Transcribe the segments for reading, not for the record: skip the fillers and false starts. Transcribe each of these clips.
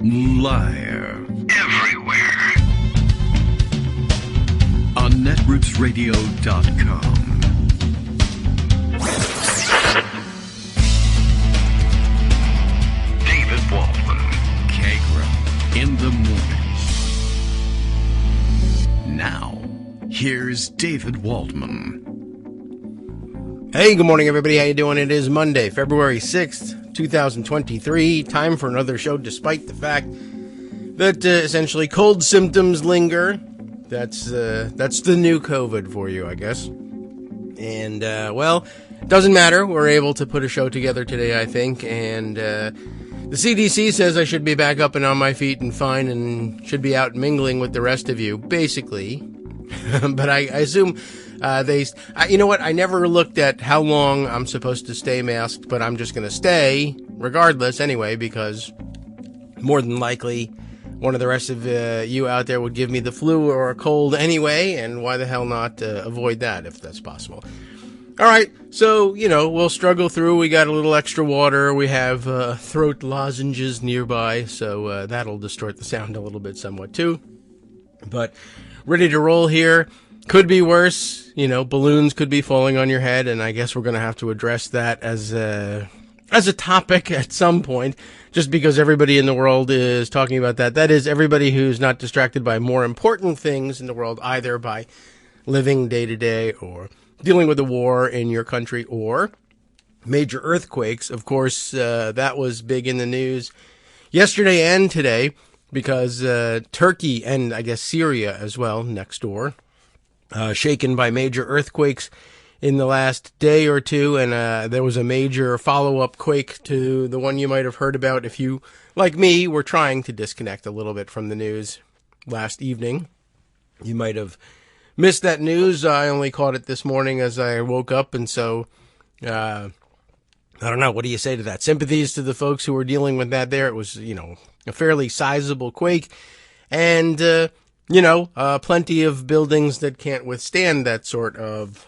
Live. Everywhere. On netrootsradio.com. David Waldman. Kagro. In the morning. Now, here's David Waldman. Hey, good morning, everybody. How you doing? It is Monday, February 6th, 2023. Time for another show, despite the fact that essentially cold symptoms linger. That's the new COVID for you, I guess. And, well, doesn't matter. We're able to put a show together today, I think. And the CDC says I should be back up and on my feet and fine and should be out mingling with the rest of you, basically. But I assume... you know what? I never looked at how long I'm supposed to stay masked, but I'm just going to stay regardless anyway, because more than likely one of the rest of you out there would give me the flu or a cold anyway, and why the hell not avoid that if that's possible. All right, so, we'll struggle through. We got a little extra water. We have throat lozenges nearby, so that'll distort the sound a little bit somewhat too. But ready to roll here. Could be worse, balloons could be falling on your head, and I guess we're going to have to address that as a topic at some point, just because everybody in the world is talking about that. That is, everybody who's not distracted by more important things in the world, either by living day to day or dealing with a war in your country or major earthquakes. Of course, that was big in the news yesterday and today, because Turkey and I guess Syria as well, next door, shaken by major earthquakes in the last day or two, and there was a major follow-up quake to the one you might have heard about if you, like me, were trying to disconnect a little bit from the news last evening. You might have missed that news. I only caught it this morning as I woke up, and so, I don't know, what do you say to that? Sympathies to the folks who were dealing with that there. It was, a fairly sizable quake, and, plenty of buildings that can't withstand that sort of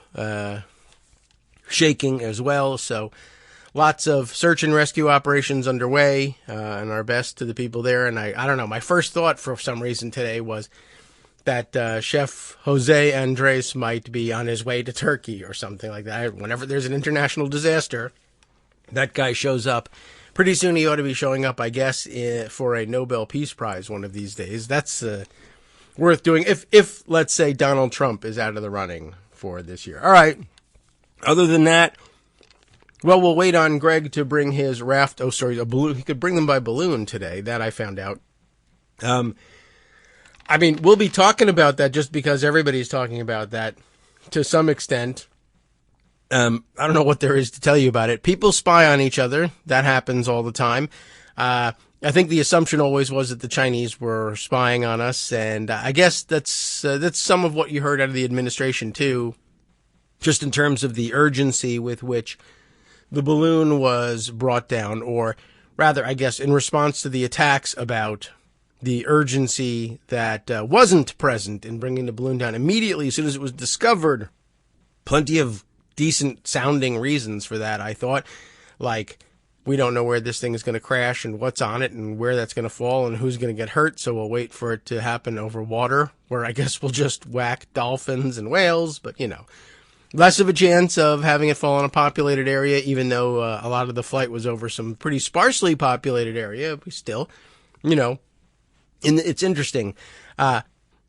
shaking as well. So lots of search and rescue operations underway, and our best to the people there. And I don't know, my first thought for some reason today was that Chef Jose Andres might be on his way to Turkey or something like that. Whenever there's an international disaster, that guy shows up. Pretty soon he ought to be showing up, I guess, for a Nobel Peace Prize one of these days. That's... worth doing if let's say Donald Trump is out of the running for this year. All right. Other than that, well, we'll wait on Greg to bring his raft. Oh, sorry, a balloon. He could bring them by balloon today. That I found out. We'll be talking about that just because everybody's talking about that to some extent. I don't know what there is to tell you about it. People spy on each other. That happens all the time. I think the assumption always was that the Chinese were spying on us, and I guess that's some of what you heard out of the administration too, just in terms of the urgency with which the balloon was brought down, or rather, I guess, in response to the attacks about the urgency that wasn't present in bringing the balloon down immediately as soon as it was discovered. Plenty of decent-sounding reasons for that, I thought, like... We don't know where this thing is going to crash and what's on it and where that's going to fall and who's going to get hurt, so we'll wait for it to happen over water, where I guess we'll just whack dolphins and whales, but, less of a chance of having it fall in a populated area, even though a lot of the flight was over some pretty sparsely populated area. We still, it's interesting.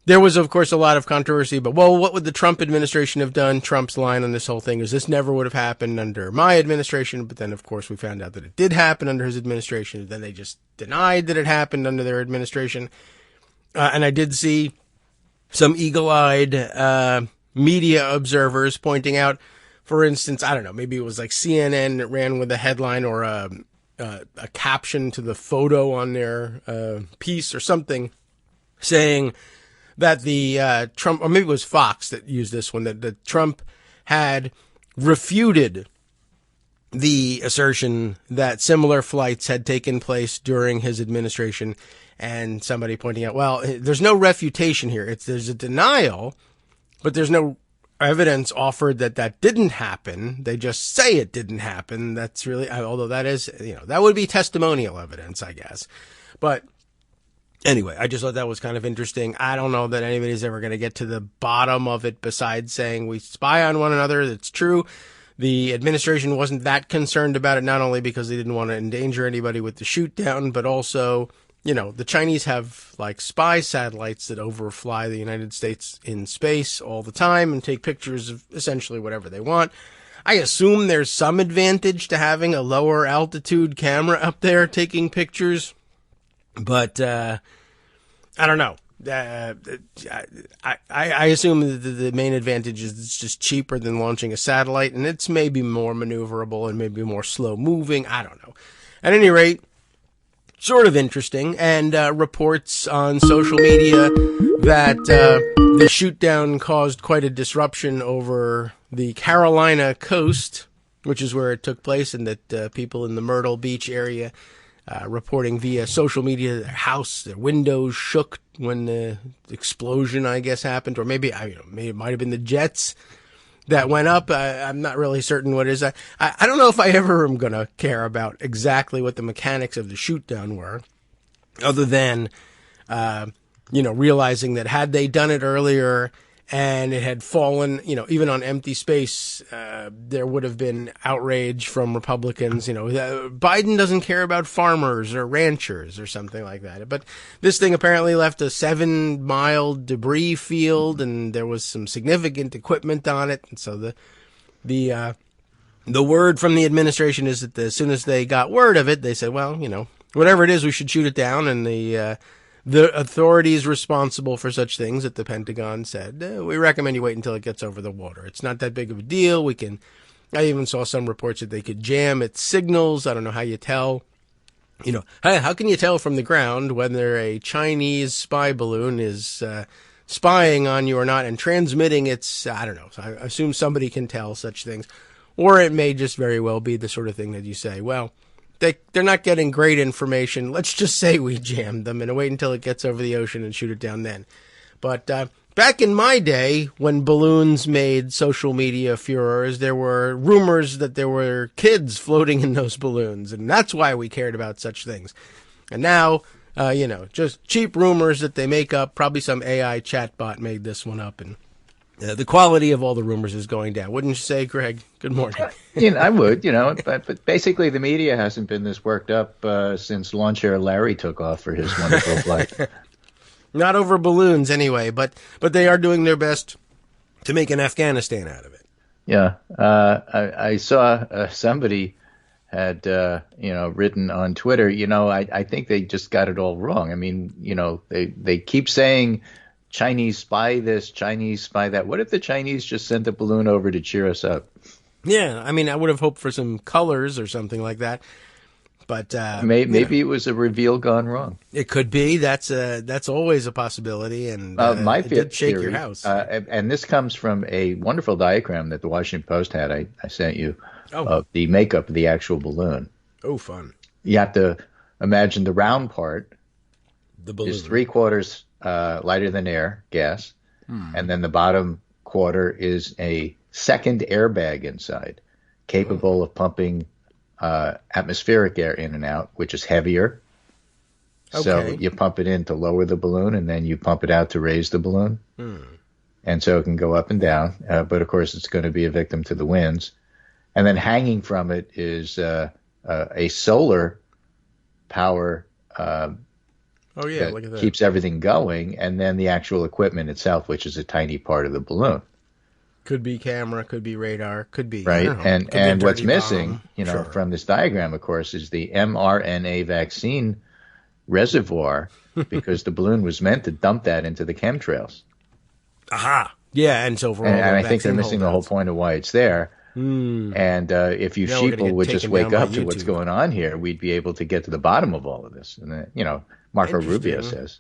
There was, of course, a lot of controversy, but, well, what would the Trump administration have done? Trump's line on this whole thing is this never would have happened under my administration, but then, of course, we found out that it did happen under his administration. Then they just denied that it happened under their administration. And I did see some eagle-eyed media observers pointing out, for instance, I don't know, maybe it was like CNN that ran with a headline or a caption to the photo on their piece or something saying that the Trump, or maybe it was Fox that used this one, that Trump had refuted the assertion that similar flights had taken place during his administration, and somebody pointing out, well, there's no refutation here. There's a denial, but there's no evidence offered that that didn't happen. They just say it didn't happen. That's really, although that is, that would be testimonial evidence, I guess. But Anyway, I just thought that was kind of interesting. I don't know that anybody's ever going to get to the bottom of it besides saying we spy on one another. That's true. The administration wasn't that concerned about it, not only because they didn't want to endanger anybody with the shoot down, but also, you know, the Chinese have like spy satellites that overfly the United States in space all the time and take pictures of essentially whatever they want. I assume there's some advantage to having a lower altitude camera up there taking pictures, but I don't know. I assume that the main advantage is it's just cheaper than launching a satellite, and it's maybe more maneuverable and maybe more slow moving. I don't know. At any rate, sort of interesting, and reports on social media that the shoot down caused quite a disruption over the Carolina coast, which is where it took place, and that people in the Myrtle Beach area reporting via social media their windows shook when the explosion, I guess, happened, or maybe it might have been the jets that went up. I'm not really certain what it is. I don't know if I ever am going to care about exactly what the mechanics of the shoot down were, other than, realizing that had they done it earlier and it had fallen, even on empty space, there would have been outrage from Republicans. Biden doesn't care about farmers or ranchers or something like that. But this thing apparently left a 7-mile debris field, and there was some significant equipment on it. And so the word from the administration is that as soon as they got word of it, they said, well, whatever it is, we should shoot it down. And the authorities responsible for such things at the Pentagon said, we recommend you wait until it gets over the water. It's not that big of a deal. I even saw some reports that they could jam its signals. I don't know how you tell. How can you tell from the ground whether a Chinese spy balloon is spying on you or not and transmitting its, I don't know. So I assume somebody can tell such things. Or it may just very well be the sort of thing that you say, well, they're not getting great information. Let's just say we jammed them and wait until it gets over the ocean and shoot it down then. But back in my day, when balloons made social media furors, there were rumors that there were kids floating in those balloons, and that's why we cared about such things. And now, just cheap rumors that they make up. Probably some AI chatbot made this one up, and the quality of all the rumors is going down. Wouldn't you say, Greg? Good morning. I would, but basically the media hasn't been this worked up since Lawn Chair Larry took off for his wonderful flight. Not over balloons anyway, but they are doing their best to make an Afghanistan out of it. Yeah. I saw somebody had, written on Twitter, I think they just got it all wrong. I mean, they keep saying Chinese spy this, Chinese spy that. What if the Chinese just sent a balloon over to cheer us up? Yeah, I mean, I would have hoped for some colors or something like that. But maybe it was a reveal gone wrong. It could be. That's always a possibility. And my it did shake theory, your house. and this comes from a wonderful diagram that the Washington Post had. I sent you of the makeup of the actual balloon. Oh, fun! You have to imagine the round part. The balloon is 3/4 lighter than air, gas, and then the bottom quarter is a second airbag inside, capable of pumping atmospheric air in and out, which is heavier. Okay. So you pump it in to lower the balloon, and then you pump it out to raise the balloon. And so it can go up and down, but of course it's going to be a victim to the winds. And then hanging from it is a solar power look at that. Keeps everything going, and then the actual equipment itself, which is a tiny part of the balloon. Could be camera, could be radar, could be right. And what's missing, sure, from this diagram, of course, is the mRNA vaccine reservoir, because the balloon was meant to dump that into the chemtrails. Aha! Yeah, and so for all and I think they're missing the whole point of why it's there. And if you sheeple would just wake up to what's going on here, we'd be able to get to the bottom of all of this. And Marco Rubio says.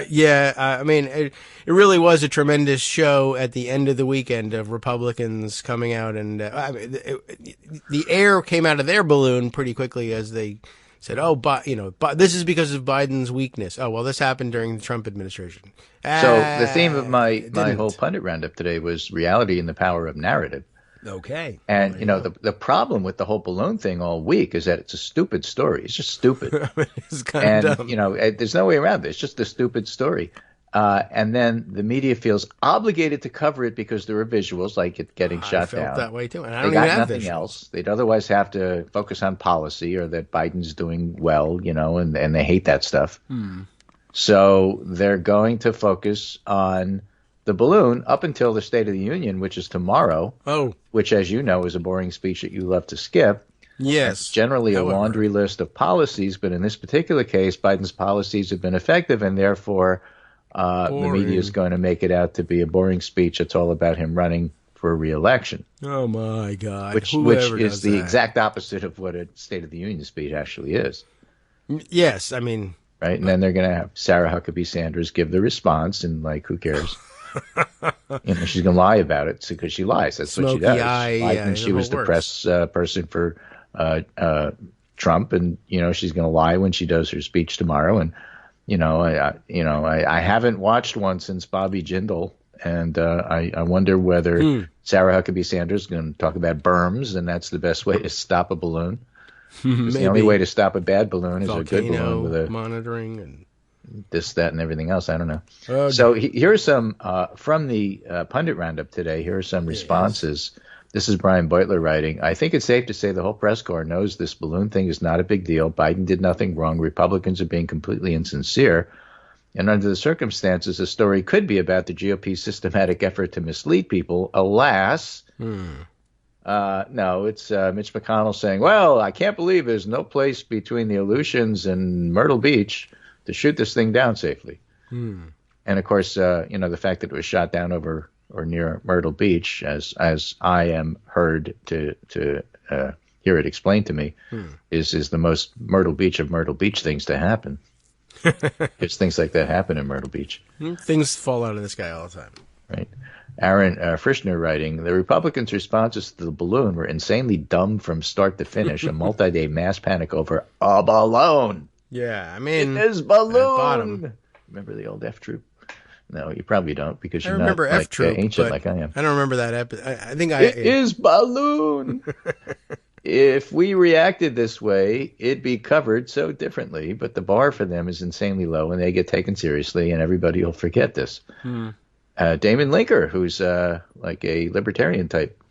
Yeah, I mean, it really was a tremendous show at the end of the weekend of Republicans coming out, and the air came out of their balloon pretty quickly as they said, this is because of Biden's weakness. Oh, well, this happened during the Trump administration. So the theme of my whole pundit roundup today was reality and the power of narrative. Okay. And, the problem with the whole balloon thing all week is that it's a stupid story. It's just stupid. It's kind of dumb. There's no way around it. It's just a stupid story. And then the media feels obligated to cover it because there are visuals, like it getting shot down. I felt that way too. And I They don't got even have nothing visuals. else. They'd otherwise have to focus on policy or that Biden's doing well, and they hate that stuff. So they're going to focus on the balloon up until the State of the Union, which is tomorrow. Oh. Which, as you know, is a boring speech that you love to skip. Yes. It's generally a laundry list of policies, but in this particular case, Biden's policies have been effective, and therefore the media is going to make it out to be a boring speech. It's all about him running for re-election. Oh, my God. Which is the exact opposite of what a State of the Union speech actually is. Yes, I mean... Right, and then they're going to have Sarah Huckabee Sanders give the response, and, who cares? She's going to lie about it because she lies. That's what she does. When she was the press person for Trump, and she's going to lie when she does her speech tomorrow. And I haven't watched one since Bobby Jindal, and I wonder whether Sarah Huckabee Sanders is going to talk about berms, and that's the best way to stop a balloon. The only way to stop a bad balloon is a good balloon with a monitoring and this, that, and everything else. I don't know. Okay. So here are some from the pundit roundup today. Here are some responses. Yes. This is Brian Beutler writing. I think it's safe to say the whole press corps knows this balloon thing is not a big deal. Biden did nothing wrong. Republicans are being completely insincere. And under the circumstances, the story could be about the GOP's systematic effort to mislead people. Alas, no, it's Mitch McConnell saying, well, I can't believe there's no place between the Aleutians and Myrtle Beach to shoot this thing down safely. And of course, the fact that it was shot down over or near Myrtle Beach, as I am heard to hear it explained to me, is the most Myrtle Beach of Myrtle Beach things to happen. It's things like that happen in Myrtle Beach. Things fall out of the sky all the time. Right. Aaron Frischner writing, the Republicans' responses to the balloon were insanely dumb from start to finish, a multi-day mass panic over a balloon. Yeah, I mean, it is balloon. Remember the old F Troop? No, you probably don't because you're not like ancient like I am. I don't remember that episode. I think it is balloon. If we reacted this way, it'd be covered so differently. But the bar for them is insanely low, and they get taken seriously, and everybody will forget this. Damon Linker, who's like a libertarian type.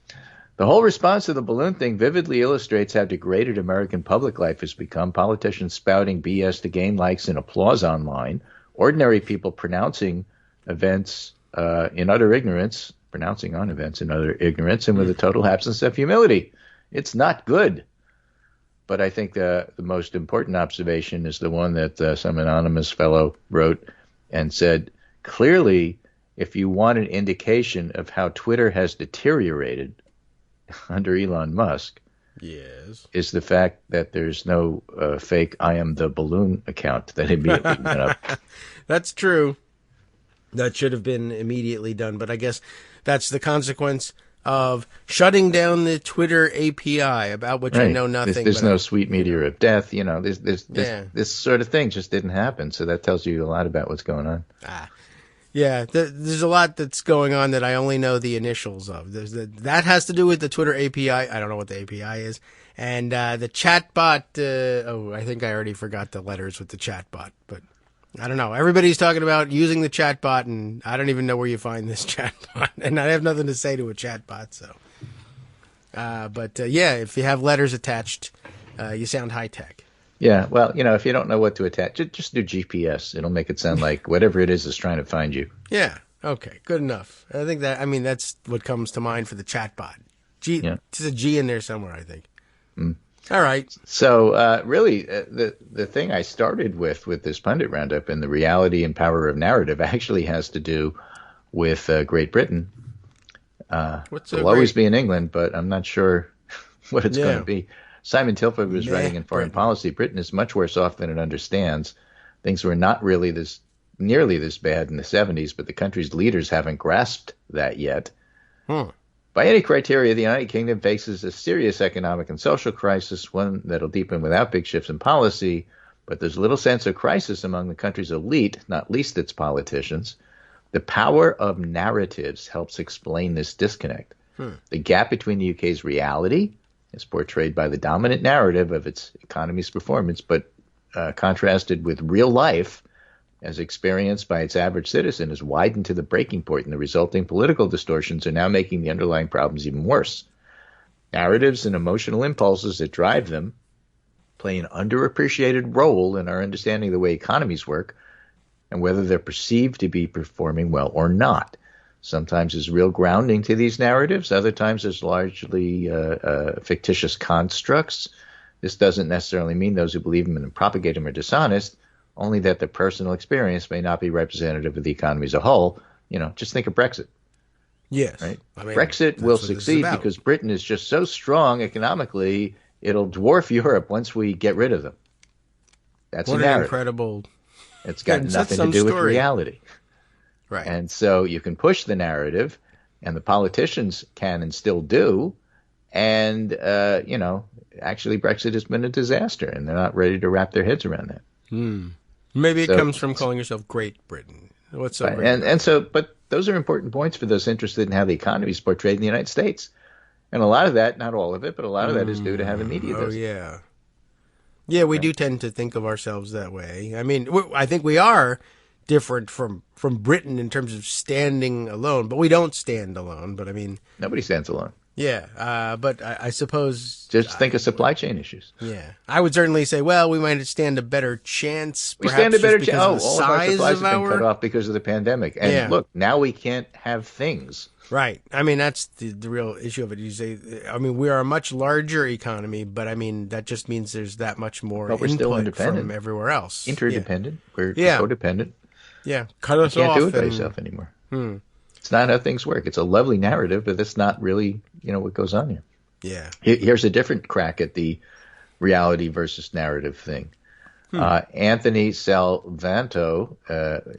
The whole response to the balloon thing vividly illustrates how degraded American public life has become. Politicians spouting BS to gain likes and applause online. Ordinary people pronouncing events in utter ignorance, pronouncing on events in utter ignorance, and with a total absence of humility. It's not good. But I think the most important observation is the one that some anonymous fellow wrote and said, clearly, if you want an indication of how Twitter has deteriorated under Elon Musk, yes, is the fact that there's no fake I am the balloon account that immediately went up. That's true. That should have been immediately done, but I guess that's the consequence of shutting down the Twitter API about which I know nothing. There's no sweet meteor of death. This sort of thing just didn't happen. So that tells you a lot about what's going on. Yeah, there's a lot that's going on that I only know the initials of. That has to do with the Twitter API. I don't know what the API is. And the chatbot, I think I already forgot the letters with the chatbot, but I don't know. Everybody's talking about using the chatbot, and I don't even know where you find this chatbot. And I have nothing to say to a chatbot, so. But if you have letters attached, you sound high-tech. Yeah, well, if you don't know what to attach, just do GPS. It'll make it sound like whatever it is trying to find you. Yeah, okay, good enough. I think that's what comes to mind for the chatbot. There's a G in there somewhere, I think. All right. So really, the thing I started with this pundit roundup and the reality and power of narrative actually has to do with Great Britain. It'll always be in England, but I'm not sure what it's going to be. Simon Tilford was writing in Foreign Policy, Britain is much worse off than it understands. Things were not really nearly this bad in the 70s, but the country's leaders haven't grasped that yet. By any criteria, the United Kingdom faces a serious economic and social crisis, one that'll deepen without big shifts in policy, but there's little sense of crisis among the country's elite, not least its politicians. The power of narratives helps explain this disconnect. The gap between the UK's reality, as portrayed by the dominant narrative of its economy's performance, but contrasted with real life, as experienced by its average citizen, has widened to the breaking point, and the resulting political distortions are now making the underlying problems even worse. Narratives and emotional impulses that drive them play an underappreciated role in our understanding of the way economies work and whether they're perceived to be performing well or not. Sometimes there's real grounding to these narratives. Other times there's largely fictitious constructs. This doesn't necessarily mean those who believe them and propagate them are dishonest, only that their personal experience may not be representative of the economy as a whole. Just think of Brexit. Yes. Right? I mean, Brexit will succeed because Britain is just so strong economically, it'll dwarf Europe once we get rid of them. That's what a narrative. Incredible. It's got nothing to do with reality. Right. And so you can push the narrative, and the politicians can and still do, and, actually Brexit has been a disaster, and they're not ready to wrap their heads around that. Maybe it comes from calling yourself Great Britain. What's so great? But those are important points for those interested in how the economy is portrayed in the United States. And a lot of that, not all of it, but a lot of that is due to how the media does. Oh, yeah. Yeah, we do tend to think of ourselves that way. I mean, I think we are different from Britain in terms of standing alone, but we don't stand alone. But I mean, nobody stands alone. Yeah, but I suppose just think of supply chain issues. Yeah, I would certainly say, well, we might stand a better chance. We stand a better chance. Oh, all of our supplies have been cut off because of the pandemic, and look, now we can't have things. Right. I mean, that's the real issue of it. You say, I mean, we are a much larger economy, but I mean, that just means there's that much more input from everywhere else. Interdependent. We're codependent. Yeah. Cut us off. You can't do it by yourself anymore. It's not how things work. It's a lovely narrative, but that's not really, what goes on here. Yeah. Here's a different crack at the reality versus narrative thing. Anthony Salvanto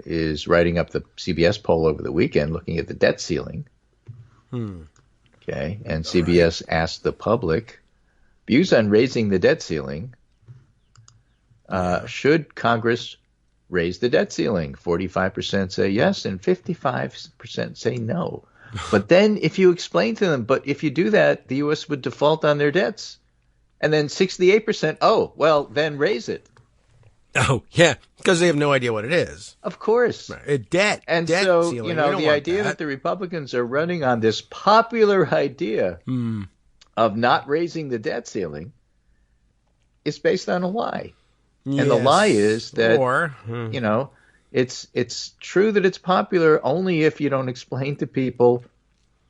is writing up the CBS poll over the weekend looking at the debt ceiling. Okay, and CBS asked the public views on raising the debt ceiling. Should Congress raise the debt ceiling? 45% say yes, and 55% say no. But then if you explain to them, but if you do that, the U.S. would default on their debts. And then 68%, oh, well, then raise it. Oh, yeah, because they have no idea what it is. Of course. Debt. And debt so, ceiling. The idea that the Republicans are running on this popular idea of not raising the debt ceiling is based on a lie. Yes. And the lie is that, it's true that it's popular only if you don't explain to people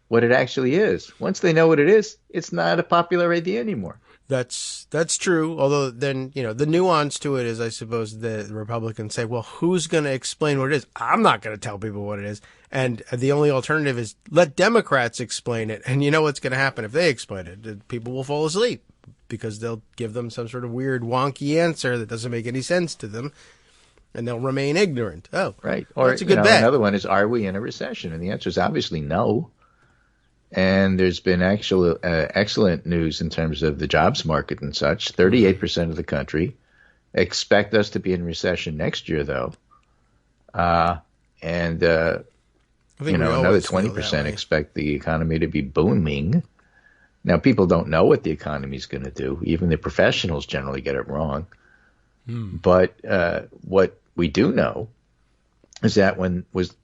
what it actually is. Once they know what it is, it's not a popular idea anymore. That's true. Although then, the nuance to it is, I suppose, the Republicans say, well, who's going to explain what it is? I'm not going to tell people what it is. And the only alternative is let Democrats explain it. And you know what's going to happen if they explain it? People will fall asleep because they'll give them some sort of weird, wonky answer that doesn't make any sense to them. And they'll remain ignorant. Oh, right. Or that's a good bet. Another one is, are we in a recession? And the answer is obviously no. And there's been excellent news in terms of the jobs market and such. 38% of the country expect us to be in recession next year, though. Another 20% expect the economy to be booming. Now, people don't know what the economy is going to do. Even the professionals generally get it wrong. But what we do know is that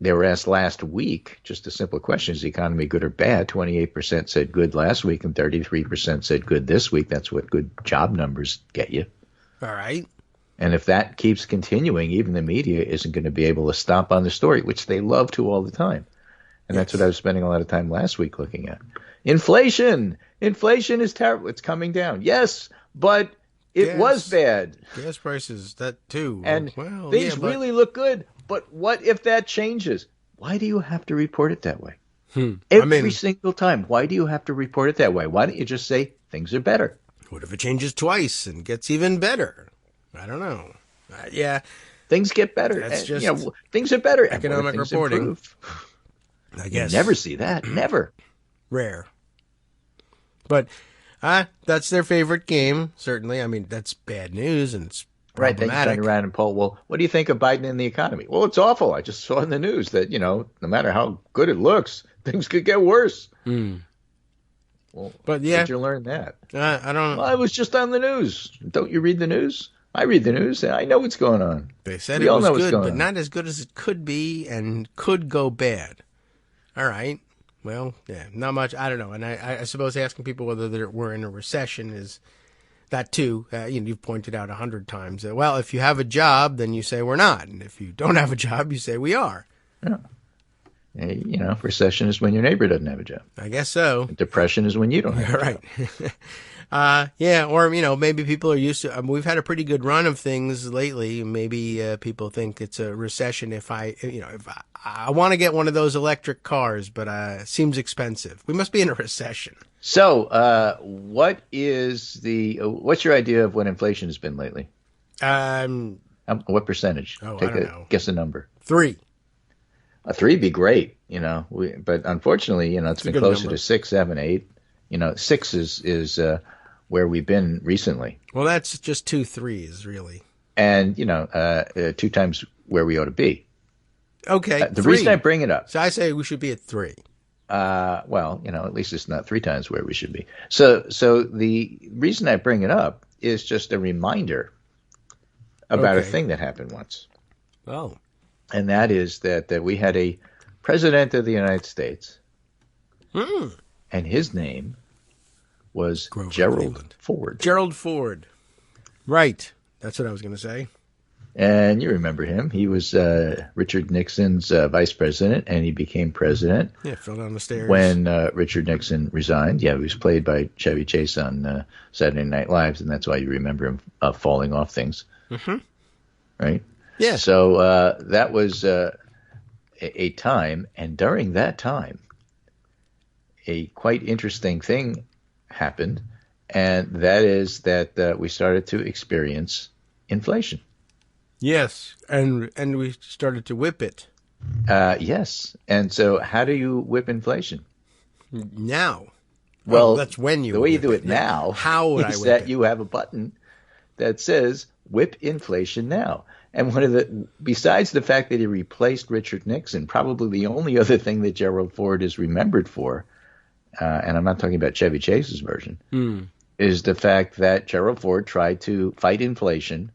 they were asked last week, just a simple question, is the economy good or bad? 28% said good last week and 33% said good this week. That's what good job numbers get you. All right. And if that keeps continuing, even the media isn't going to be able to stomp on the story, which they love to all the time. And that's what I was spending a lot of time last week looking at. Inflation is terrible. It's coming down. Yes, but it was bad. Gas prices, that too. And things really look good. But what if that changes? Why do you have to report it that way? Every single time. Why do you have to report it that way? Why don't you just say things are better? What if it changes twice and gets even better? I don't know. Things get better. That's just things are better. Economic reporting. I guess. You never see that. Never. Rare. But that's their favorite game, certainly. I mean, that's bad news and it's right. Then you turn around and poll, well, what do you think of Biden and the economy? Well, it's awful. I just saw in the news that, no matter how good it looks, things could get worse. Well, But yeah, where'd you learn that? I don't Well, know. I was just on the news. Don't you read the news? I read the news, and I know what's going on. They said We it all was know what's good, going but on. not as good as it could be and could go bad. All right. Well, yeah, not much. I don't know. And I suppose asking people whether we're in a recession is that too. You've pointed out 100 times. Well, if you have a job, then you say we're not. And if you don't have a job, you say we are. Yeah. Recession is when your neighbor doesn't have a job. I guess so. Depression is when you don't have a Right. job. Yeah, or, maybe people are used to, we've had a pretty good run of things lately. Maybe people think it's a recession if I want to get one of those electric cars, but it seems expensive. We must be in a recession. So, what's your idea of what inflation has been lately? What percentage? I Take don't know. Guess a number. 3. A 3 would be great, but unfortunately, it's been good closer number. to 6, 7, 8. 6 is where we've been recently. Well, that's just 2 3s, really. And, 2 times where we ought to be. Okay, The 3. reason I bring it up, So I say we should be at 3. at least it's not 3 times where we should be. So the reason I bring it up is just a reminder about a Okay. thing that happened once. Oh. And that is that we had a president of the United States, and his name was Grover Gerald Cleveland. Ford. Gerald Ford. Right. That's what I was going to say. And you remember him. He was Richard Nixon's vice president, and he became president Yeah, fell down the stairs. when Richard Nixon resigned. Yeah, he was played by Chevy Chase on Saturday Night Live, and that's why you remember him falling off things. Mm-hmm. Right? Yeah. So that was a time, and during that time, a quite interesting thing happened, and that is that we started to experience inflation. Yes, and we started to whip it. Yes. And so how do you whip inflation? Now. Well, that's when you the way you whip do it. it now How would I is whip that it? you have a button that says whip inflation now. And besides the fact that he replaced Richard Nixon, probably the only other thing that Gerald Ford is remembered for, and I'm not talking about Chevy Chase's version, is the fact that Gerald Ford tried to fight inflation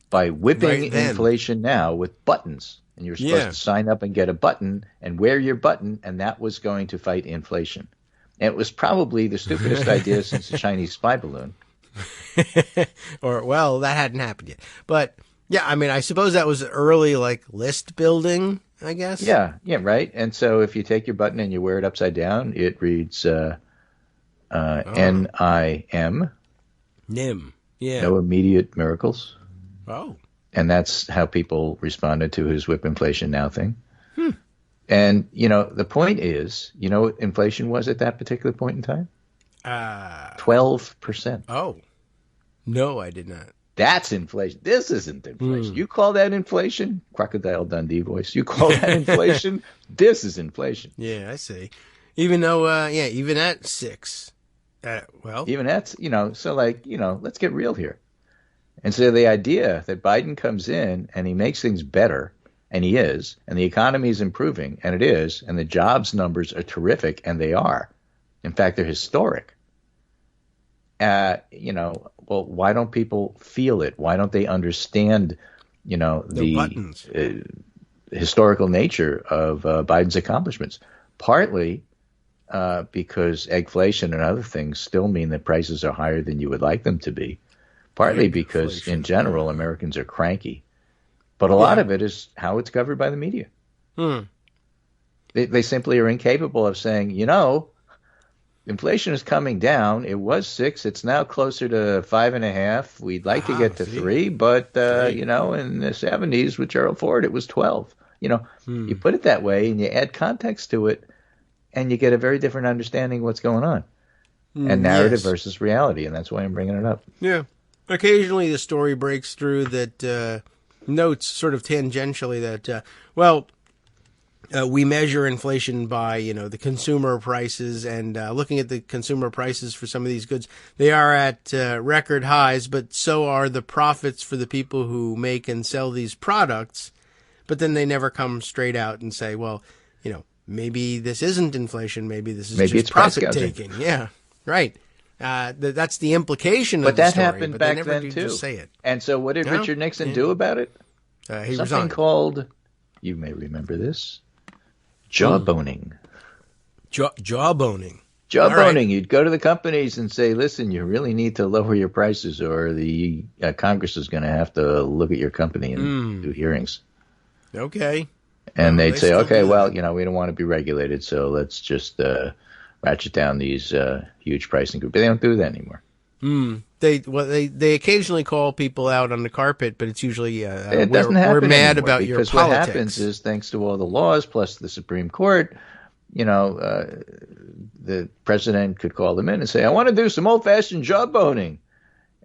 by whipping Right then. inflation now with buttons. And you're supposed Yeah. to sign up and get a button and wear your button, and that was going to fight inflation. And it was probably the stupidest idea since the Chinese spy balloon. Or, well, that hadn't happened yet. But, yeah, I mean, I suppose that was early, list building, I guess. Yeah, right. And so if you take your button and you wear it upside down, it reads NIM, NIM. Yeah. no immediate miracles. Oh. And that's how people responded to his whip inflation now thing. And, the point is, what inflation was at that particular point in time? 12%. Oh. No, I did not. That's inflation. This isn't inflation. You call that inflation? Crocodile Dundee voice. You call that inflation? This is inflation. Yeah, I see. Even though, even at 6. Even that's, let's get real here. And so the idea that Biden comes in and he makes things better, and he is, and the economy is improving, and it is, and the jobs numbers are terrific, and they are. In fact, they're historic. Well, why don't people feel it? Why don't they understand, the buttons. Historical nature of Biden's accomplishments? Partly because eggflation and other things still mean that prices are higher than you would like them to be. Partly because, in general, Americans are cranky. But a lot of it is how it's covered by the media. They simply are incapable of saying, inflation is coming down. It was 6. It's now closer to 5.5. We'd like to get to 3, but, in the 70s with Gerald Ford, it was 12. You put it that way and you add context to it, and you get a very different understanding of what's going on. And narrative versus reality, and that's why I'm bringing it up. Yeah. Occasionally the story breaks through that notes sort of tangentially that, we measure inflation by, the consumer prices, and looking at the consumer prices for some of these goods, they are at record highs, but so are the profits for the people who make and sell these products. But then they never come straight out and say, well, maybe this isn't inflation. Maybe this is Maybe just it's price profit gouging. taking. Yeah, right. That's the implication of But the that story. happened but back they never then do too. Just say it. And so what did No? Richard Nixon Yeah. do about it? He Something resigned. called, you may remember this, jawboning. Jawboning. Jawboning. All right. You'd go to the companies and say, listen, you really need to lower your prices or the Congress is going to have to look at your company and do hearings. Okay. And Well, they'd they say, still okay, do well, that. we don't want to be regulated, so let's just ratchet down these huge pricing groups. But they don't do that anymore. They occasionally call people out on the carpet, but it's usually It doesn't happen we're mad anymore about your because politics. what happens is, thanks to all the laws plus the Supreme Court, the president could call them in and say, I want to do some old-fashioned jawboning.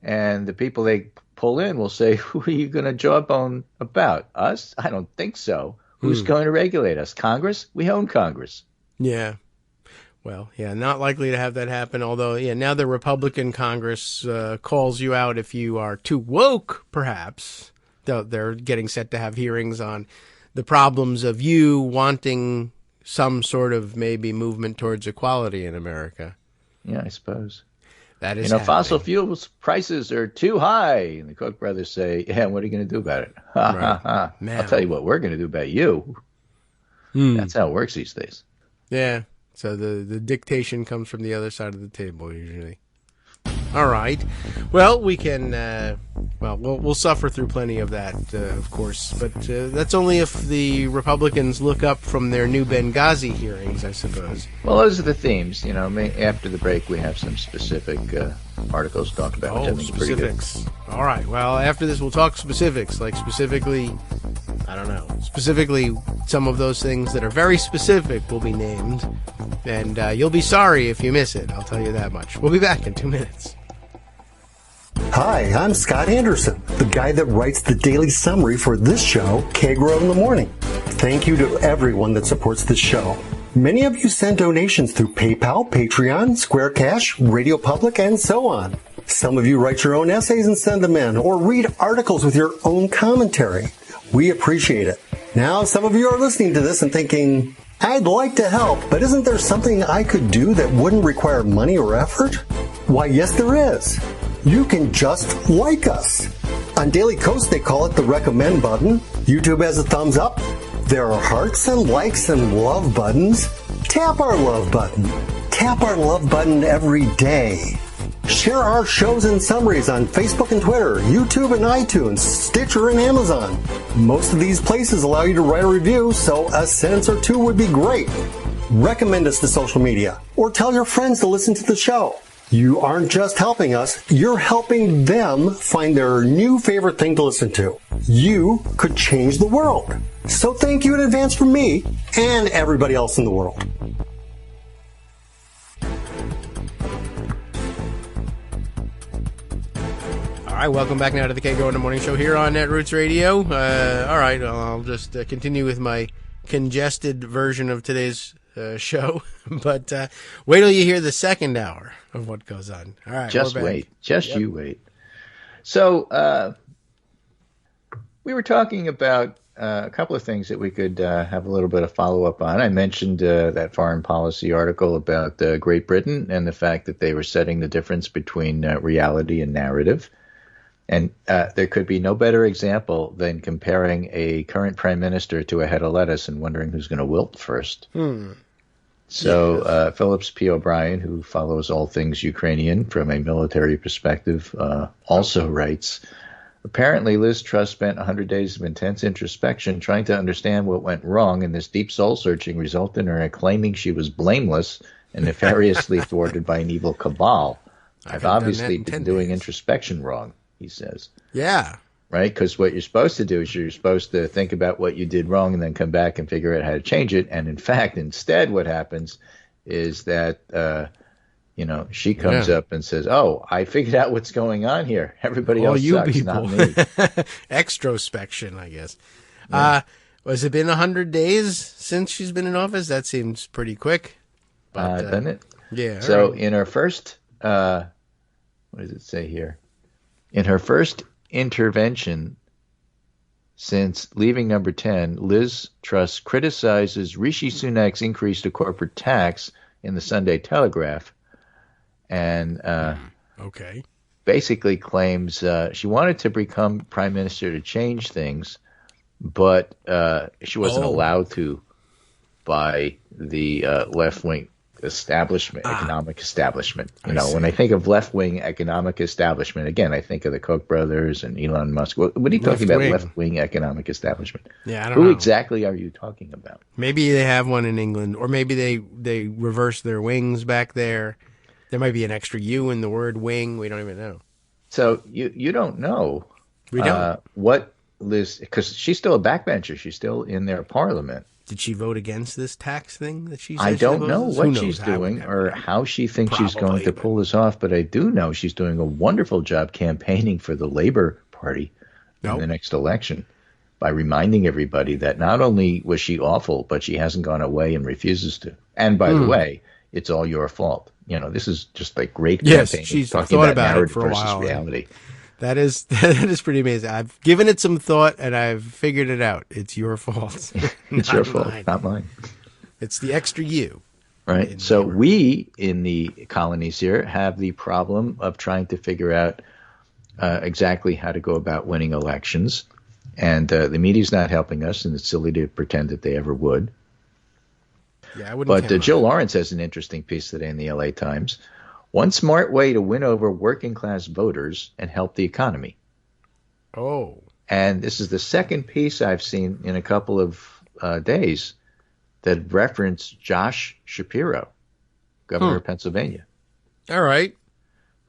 And the people they pull in will say, who are you going to jawbone about? Us? I don't think so. Who's going to regulate us? Congress? We own Congress. Yeah. Well, yeah, not likely to have that happen. Although, yeah, now the Republican Congress calls you out if you are too woke, perhaps. They're getting set to have hearings on the problems of you wanting some sort of maybe movement towards equality in America. Yeah, I suppose. That is Fossil fuels prices are too high. And the Koch brothers say, yeah, what are you going to do about it? Ha, ha, ha. Now. I'll tell you what we're going to do about you. That's how it works these days. Yeah. So the dictation comes from the other side of the table usually. All right. Well, we can. We'll suffer through plenty of that, of course. But that's only if the Republicans look up from their new Benghazi hearings, I suppose. Well, those are the themes. After the break, we have some specific articles to talk about, which I think is pretty good. Specifics. All right. Well, after this, we'll talk specifics. Like specifically, I don't know. Specifically, some of those things that are very specific will be named, and you'll be sorry if you miss it. I'll tell you that much. We'll be back in 2 minutes. Hi, I'm Scott Anderson, the guy that writes the daily summary for this show, Kagro in the Morning. Thank you to everyone that supports this show. Many of you send donations through PayPal, Patreon, Square Cash, Radio Public, and so on. Some of you write your own essays and send them in, or read articles with your own commentary. We appreciate it. Now, some of you are listening to this and thinking, I'd like to help, but isn't there something I could do that wouldn't require money or effort? Why, yes, there is. You can just like us. On Daily Kos, they call it the recommend button. YouTube has a thumbs up. There are hearts and likes and love buttons. Tap our love button. Tap our love button every day. Share our shows and summaries on Facebook and Twitter, YouTube and iTunes, Stitcher and Amazon. Most of these places allow you to write a review, so a sentence or two would be great. Recommend us to social media, or tell your friends to listen to the show. You aren't just helping us, you're helping them find their new favorite thing to listen to. You could change the world. So thank you in advance from me and everybody else in the world. All right, welcome back now to the Kagro in the Morning Show here on Netroots Radio. All right, I'll just continue with my congested version of today's show, but wait till you hear the second hour of what goes on. All right, Just we're back. wait. You wait. So we were talking about a couple of things that we could have a little bit of follow-up on. I mentioned that foreign policy article about Great Britain and the fact that they were setting the difference between reality and narrative. And there could be no better example than comparing a current prime minister to a head of lettuce and wondering who's going to wilt first. So Phillips P. O'Brien, who follows all things Ukrainian from a military perspective, also writes, apparently Liz Truss spent 100 days of intense introspection trying to understand what went wrong, and this deep soul-searching resulted in her claiming she was blameless and nefariously thwarted by an evil cabal. I've obviously been doing introspection wrong, he says. Yeah. Right? Because what you're supposed to do is you're supposed to think about what you did wrong and then come back and figure out how to change it. And in fact, instead, what happens is that, she comes up and says, oh, I figured out what's going on here. Everybody else sucks, people. not me. Extrospection, I guess. Yeah. Was it been 100 days since she's been in office? That seems pretty quick. But, Doesn't it? Yeah. So right. in her first, what does it say here? In her first intervention Since leaving number 10, Liz Truss criticizes Rishi Sunak's increase to corporate tax in the Sunday Telegraph and Okay. basically claims she wanted to become prime minister to change things, but she wasn't allowed to by the left-wing establishment, economic establishment. When I think of left-wing economic establishment, again, I think of the Koch brothers and Elon Musk. What are you talking about, left-wing economic establishment? Yeah, I don't know. Who exactly are you talking about? Maybe they have one in England, or maybe they reversed their wings back there. There might be an extra U in the word wing. We don't even know. So you don't know. We don't. What Liz, because she's still a backbencher. She's still in their parliament. Did she vote against this tax thing that she said I don't she know opposes? what she's doing or how she thinks she's going to pull this off, but I do know she's doing a wonderful job campaigning for the Labor Party in the next election by reminding everybody that not only was she awful, but she hasn't gone away and refuses to. And by the way, it's all your fault. This is just like great campaigning. She's talking thought about it narrative for a versus while. reality. That is pretty amazing. I've given it some thought and I've figured it out. It's your fault. It's your fault, not mine. It's the extra U. Right. So we in the colonies here have the problem of trying to figure out exactly how to go about winning elections. And the media's not helping us, and it's silly to pretend that they ever would. Yeah, I wouldn't. But Jill Lawrence has an interesting piece today in the LA Times. One smart way to win over working class voters and help the economy. Oh. And this is the second piece I've seen in a couple of days that reference Josh Shapiro, governor of Pennsylvania. All right.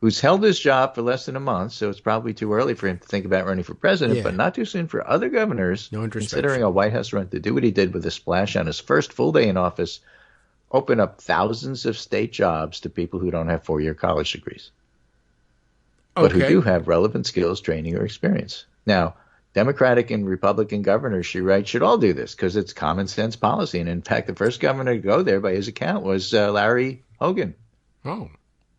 Who's held his job for less than a month, so it's probably too early for him to think about running for president, but not too soon for other governors, considering a White House run, to do what he did with a splash on his first full day in office, open up thousands of state jobs to people who don't have four-year college degrees, but who do have relevant skills, training, or experience. Now, Democratic and Republican governors, she writes, should all do this because it's common sense policy. And in fact, the first governor to go there by his account was Larry Hogan. Oh.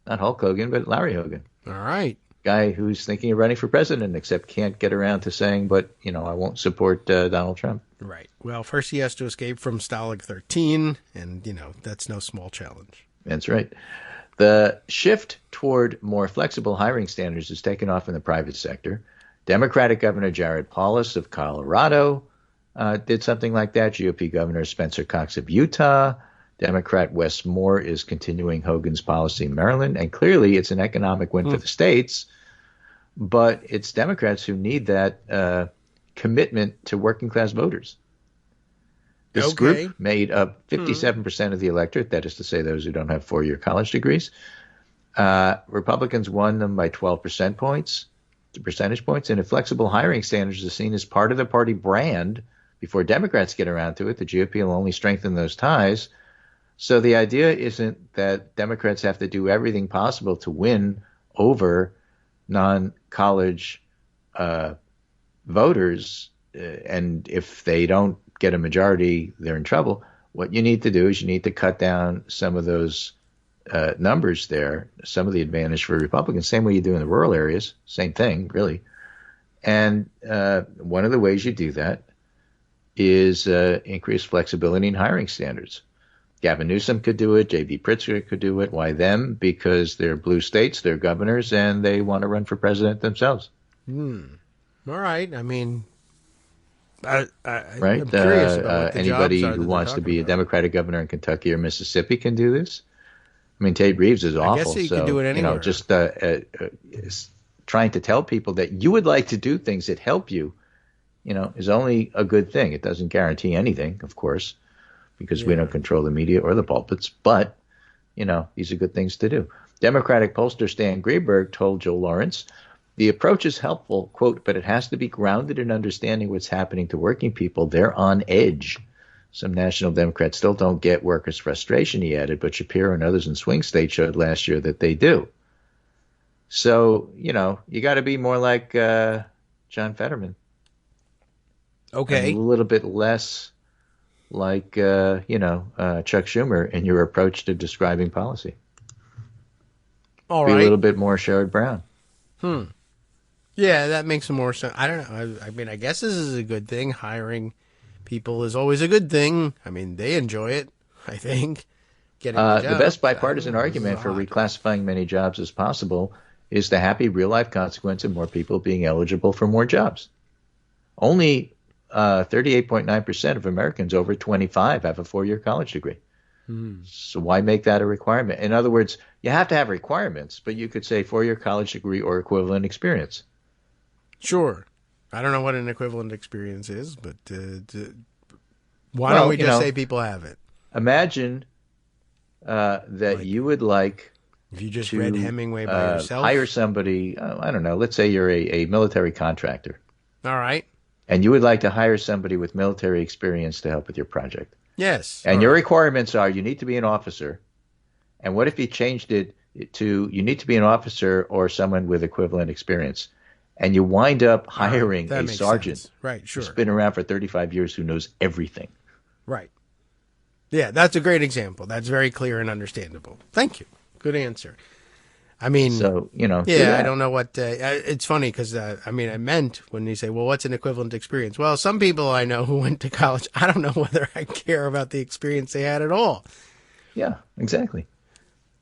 Not Hulk Hogan, but Larry Hogan. All right. Guy who's thinking of running for president, except can't get around to saying, but, I won't support Donald Trump. Right. Well, first he has to escape from Stalag 13, and, that's no small challenge. That's right. The shift toward more flexible hiring standards has taken off in the private sector. Democratic Governor Jared Polis of Colorado did something like that. GOP Governor Spencer Cox of Utah. Democrat Wes Moore is continuing Hogan's policy in Maryland. And clearly it's an economic win for the states, but it's Democrats who need that commitment to working class voters. This group made up 57% of the electorate, that is to say those who don't have four-year college degrees. Republicans won them by 12 percentage points, and if flexible hiring standards are seen as part of the party brand before Democrats get around to it, the GOP will only strengthen those ties. So the idea isn't that Democrats have to do everything possible to win over non-college voters, and if they don't get a majority, they're in trouble. What you need to do is you need to cut down some of those numbers there, some of the advantage for Republicans, same way you do in the rural areas, same thing, really. And one of the ways you do that is increase flexibility in hiring standards. Gavin Newsom could do it. J.B. Pritzker could do it. Why them? Because they're blue states, they're governors, and they want to run for president themselves. All right. I mean, I'm right? curious about what the anybody jobs are who that wants to be they're a Democratic governor in Kentucky or Mississippi can do this. I mean, Tate Reeves is awful. I guess he so, could do it anywhere. Just trying to tell people that you would like to do things that help you, is only a good thing. It doesn't guarantee anything, of course, because we don't control the media or the pulpits. But, these are good things to do. Democratic pollster Stan Greenberg told Jill Lawrence, the approach is helpful, quote, but it has to be grounded in understanding what's happening to working people. They're on edge. Some national Democrats still don't get workers' frustration, he added, but Shapiro and others in swing states showed last year that they do. So, you got to be more like John Fetterman. Okay. And a little bit less like, Chuck Schumer in your approach to describing policy. All be right. a little bit more Sherrod Brown. Yeah, that makes more sense. I don't know. I mean, I guess this is a good thing. Hiring people is always a good thing. I mean, they enjoy it, I think. Getting the job. The best I don't bipartisan know, this is argument for odd. reclassifying many jobs as possible is the happy real-life consequence of more people being eligible for more jobs. Only 38.9% of Americans over 25 have a 4-year college degree. So why make that a requirement? In other words, you have to have requirements, but you could say 4-year college degree or equivalent experience. Sure. I don't know what an equivalent experience is, but why Well, don't we you just know, say people have it? Imagine that you would like If you just to read Hemingway by yourself. hire somebody, I don't know, let's say you're a military contractor, All right. and you would like to hire somebody with military experience to help with your project. Yes. And All your right. requirements are you need to be an officer. And what if you changed it to you need to be an officer or someone with equivalent experience? And you wind up hiring That a makes sergeant sense. Right, sure. who's been around for 35 years who knows everything. Right. Yeah, that's a great example. That's very clear and understandable. Thank you. Good answer. I mean, So, do yeah, that. I don't know what. It's funny because I mean, I meant when you say, "Well, what's an equivalent experience?" Well, some people I know who went to college, I don't know whether I care about the experience they had at all. Yeah, exactly.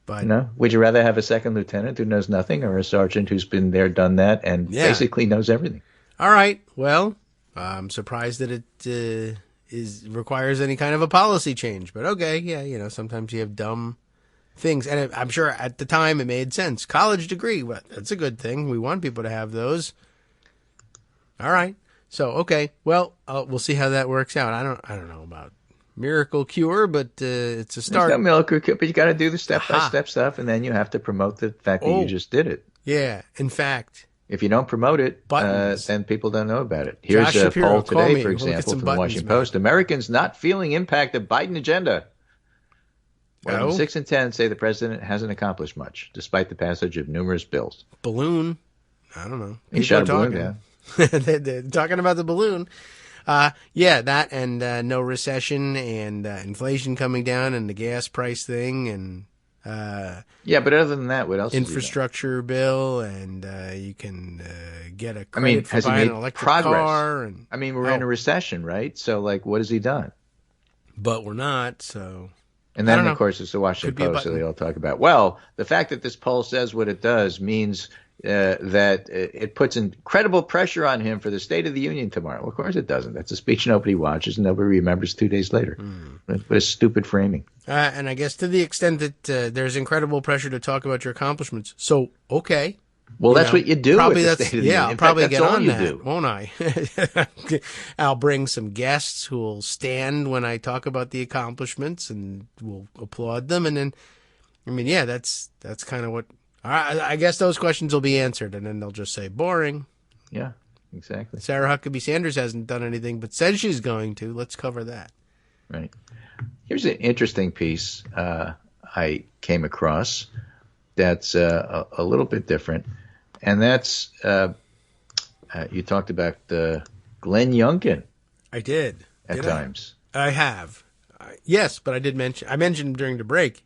But Would you rather have a second lieutenant who knows nothing or a sergeant who's been there, done that, and Yeah. basically knows everything? all right, well, I'm surprised that it requires any kind of a policy change. But okay, yeah, sometimes you have dumb things, and I'm sure at the time it made sense. College degree, well, that's a good thing. We want people to have those. All right, so okay, well, we'll see how that works out. I don't know about miracle cure, but it's a There's start. no milk, but you got to do the step-by-step Aha. stuff, and then you have to promote the fact that Oh. you just did it. Yeah, in fact, If you don't promote it, Buttons. then people don't know about it. Here's Josh a Shapiro, poll call today, me. for We'll get example, some from the buttons Washington made. Post. Americans not feeling impact of Biden agenda. Well, 6 in 10 say the president hasn't accomplished much, despite the passage of numerous bills. balloon. I don't know. He shot a balloon down. They're talking about the balloon. Yeah, that and no recession and inflation coming down and the gas price thing and Yeah, but other than that, what else? infrastructure bill and you can get a I credit mean, for has he buying made an electric progress? car. And I mean, we're in a recession, right? So, what has he done? but we're not. So And I then, don't know. of course, it's the Washington Could be a Post, so button. they all talk about, well, the fact that this poll says what it does means that it puts incredible pressure on him for the State of the Union tomorrow. Well, of course it doesn't. That's a speech nobody watches and nobody remembers 2 days later. What a stupid framing. and I guess to the extent that there's incredible pressure to talk about your accomplishments. So okay. Well, that's what you do Probably with the that's State of the yeah. Union. I'll In probably fact, get that's all on you that, do. won't I? I'll bring some guests who will stand when I talk about the accomplishments and will applaud them, and then, I mean, yeah, that's kind of what. I guess those questions will be answered, and then they'll just say boring. Yeah, exactly. Sarah Huckabee Sanders hasn't done anything, but says she's going to. Let's cover that. Right. Here's an interesting piece I came across that's a little bit different, and that's you talked about Glenn Youngkin I did. at Did times. I have. Yes, but I mentioned him during the break.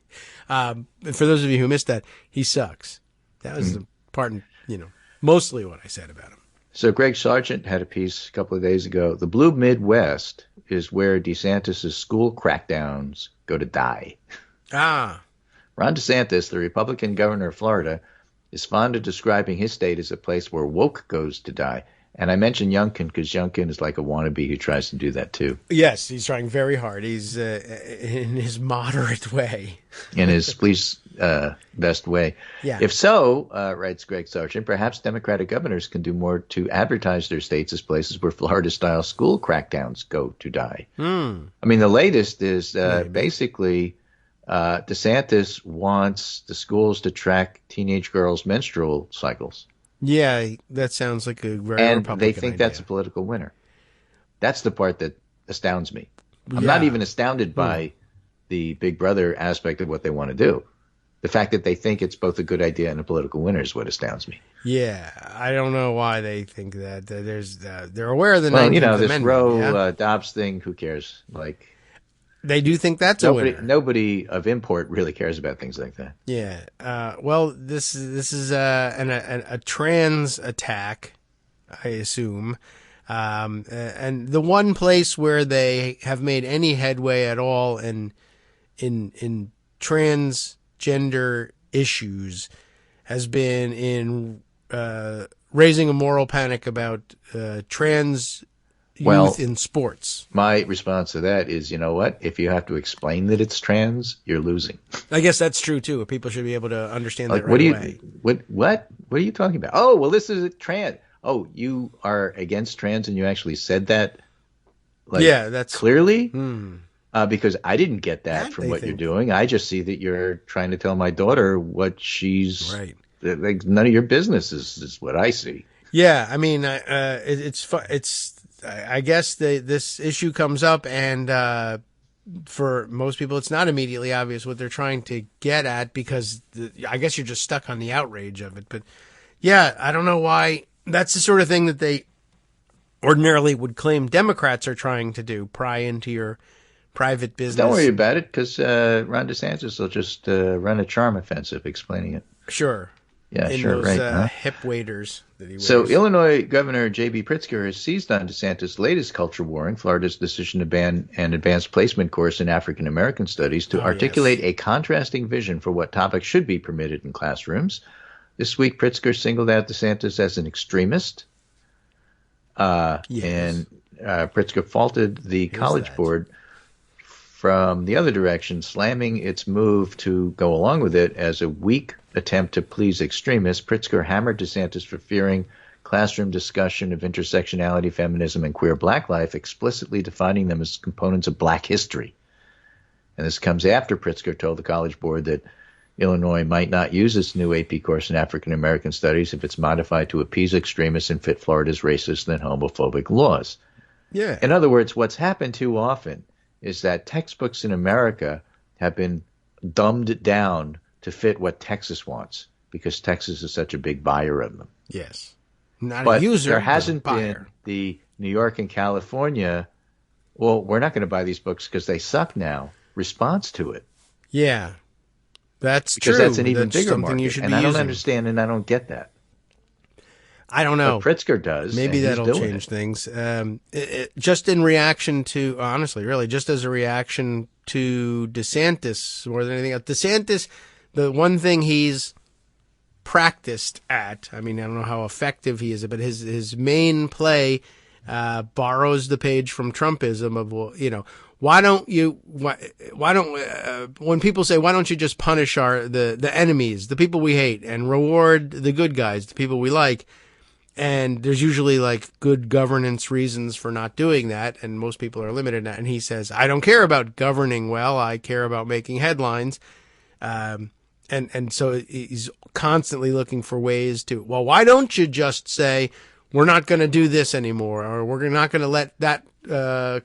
For those of you who missed that, he sucks. That was the part, mostly what I said about him. So Greg Sargent had a piece a couple of days ago. The Blue Midwest is where DeSantis' school crackdowns go to die. Ah, Ron DeSantis, the Republican governor of Florida, is fond of describing his state as a place where woke goes to die. And I mentioned Youngkin because Youngkin is like a wannabe who tries to do that too. yes, he's trying very hard. He's in his moderate way. In his please best way. Yeah. If so, writes Greg Sargent, perhaps Democratic governors can do more to advertise their states as places where Florida-style school crackdowns go to die. I mean, the latest is basically DeSantis wants the schools to track teenage girls' menstrual cycles. Yeah, that sounds like a very And Republican they think idea. that's a political winner. That's the part that astounds me. I'm not even astounded by the Big Brother aspect of what they want to do. The fact that they think it's both a good idea and a political winner is what astounds me. Yeah, I don't know why they think that. There's they're aware of the Well, 19th this Amendment. Roe yeah? Dobbs thing, who cares? Like, They do think that's a winner. Nobody of import really cares about things like that. Yeah. Well, this is a trans attack, I assume. And the one place where they have made any headway at all in transgender issues has been in raising a moral panic about trans youth in sports. My response to that is, you know what? If you have to explain that it's trans, you're losing. I guess that's true too. People should be able to understand like, that right away. What are you talking about? Oh, well, this is a trans. Oh, you are against trans, and you actually said that. That's clearly. Because I didn't get that from what you're doing. I just see that you're trying to tell my daughter what she's right. Like, none of your business is what I see. Yeah, I mean, I guess this issue comes up, and for most people, it's not immediately obvious what they're trying to get at because I guess you're just stuck on the outrage of it. But yeah, I don't know why. That's the sort of thing that they ordinarily would claim Democrats are trying to do, pry into your private business. Don't worry about it because Ron DeSantis will just run a charm offensive explaining it. Sure. Yeah, in sure, those, right. hip waders that he wears. So Illinois Governor J.B. Pritzker has seized on DeSantis' latest culture warring, Florida's decision to ban an advanced placement course in African American studies, to articulate a contrasting vision for what topics should be permitted in classrooms. This week, Pritzker singled out DeSantis as an extremist, and Pritzker faulted the College Board from the other direction, slamming its move to go along with it as a weak attempt to please extremists. Pritzker hammered DeSantis for fearing classroom discussion of intersectionality, feminism, and queer black life, explicitly defining them as components of black history. And this comes after Pritzker told the College Board that Illinois might not use its new AP course in African American studies if it's modified to appease extremists and fit Florida's racist and homophobic laws. Yeah. In other words, what's happened too often is that textbooks in America have been dumbed down to fit what Texas wants because Texas is such a big buyer of them. Yes. Not but a user, there hasn't but a been buyer. the New York and California, well, we're not going to buy these books because they suck now, response to it. Yeah. That's because true. That's an even bigger something market. You should and be I don't using. understand and I don't get that. I don't know. But Pritzker does. Maybe that'll change things. Just in reaction to, honestly, really, just as a reaction to DeSantis more than anything else. DeSantis, the one thing he's practiced at, I mean, I don't know how effective he is, but his main play borrows the page from Trumpism of, well, you know, when people say, why don't you just punish the enemies, the people we hate, and reward the good guys, the people we like? And there's usually like good governance reasons for not doing that. And most people are limited in that. And he says, I don't care about governing well. I care about making headlines. And so he's constantly looking for ways to, well, why don't you just say, we're not going to do this anymore, or we're not going to let that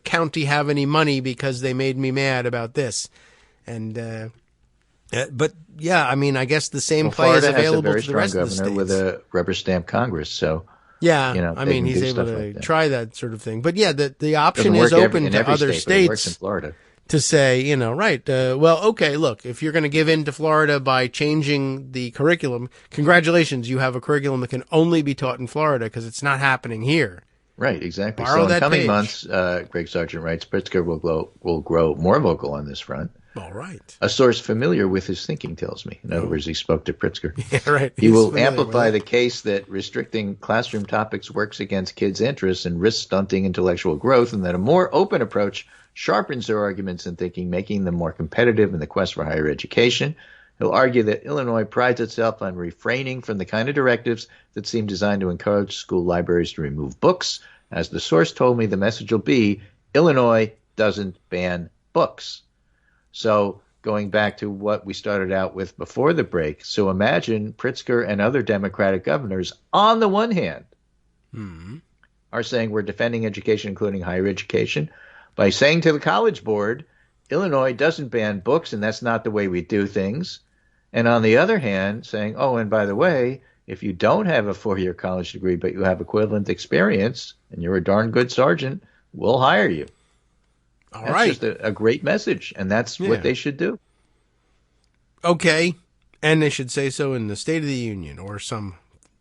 county have any money because they made me mad about this. And but yeah, I mean, I guess the same play is available to the rest of the states. Florida has a very strong governor with a rubber stamp Congress, so yeah, you know, I mean, he's able to try that sort of thing. But yeah, the option is open to other states in Florida to say, you know, right, well, okay, look, if you're going to give in to Florida by changing the curriculum, congratulations, you have a curriculum that can only be taught in Florida because it's not happening here. Right, exactly. Borrow so in coming page. months, Greg Sargent writes, Pritzker will grow more vocal on this front. All right. A source familiar with his thinking tells me. In other words, he spoke to Pritzker. Yeah, right. He will amplify the case that restricting classroom topics works against kids' interests and risks stunting intellectual growth, and that a more open approach sharpens their arguments and thinking, making them more competitive in the quest for higher education. He'll argue that Illinois prides itself on refraining from the kind of directives that seem designed to encourage school libraries to remove books. As the source told me, the message will be, Illinois doesn't ban books. So going back to what we started out with before the break, so imagine Pritzker and other Democratic governors, on the one hand, are saying we're defending education, including higher education, by saying to the College Board, Illinois doesn't ban books, and that's not the way we do things. And on the other hand, saying, oh, and by the way, if you don't have a 4-year college degree, but you have equivalent experience, and you're a darn good sergeant, we'll hire you. That's just a great message, and that's what they should do. Okay, and they should say so in the State of the Union or some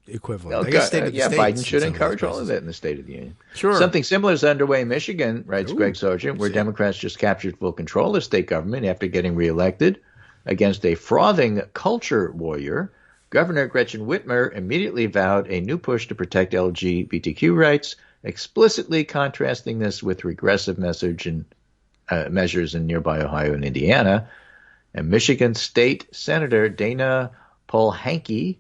equivalent. Well, I guess State of the States Biden should encourage all of that in the State of the Union. Sure. Something similar is underway in Michigan, writes Greg Sargent, where Democrats just captured full control of state government after getting reelected against a frothing culture warrior. Governor Gretchen Whitmer immediately vowed a new push to protect LGBTQ rights, explicitly contrasting this with regressive measures in nearby Ohio and Indiana. And Michigan State Senator Dana Polhanke,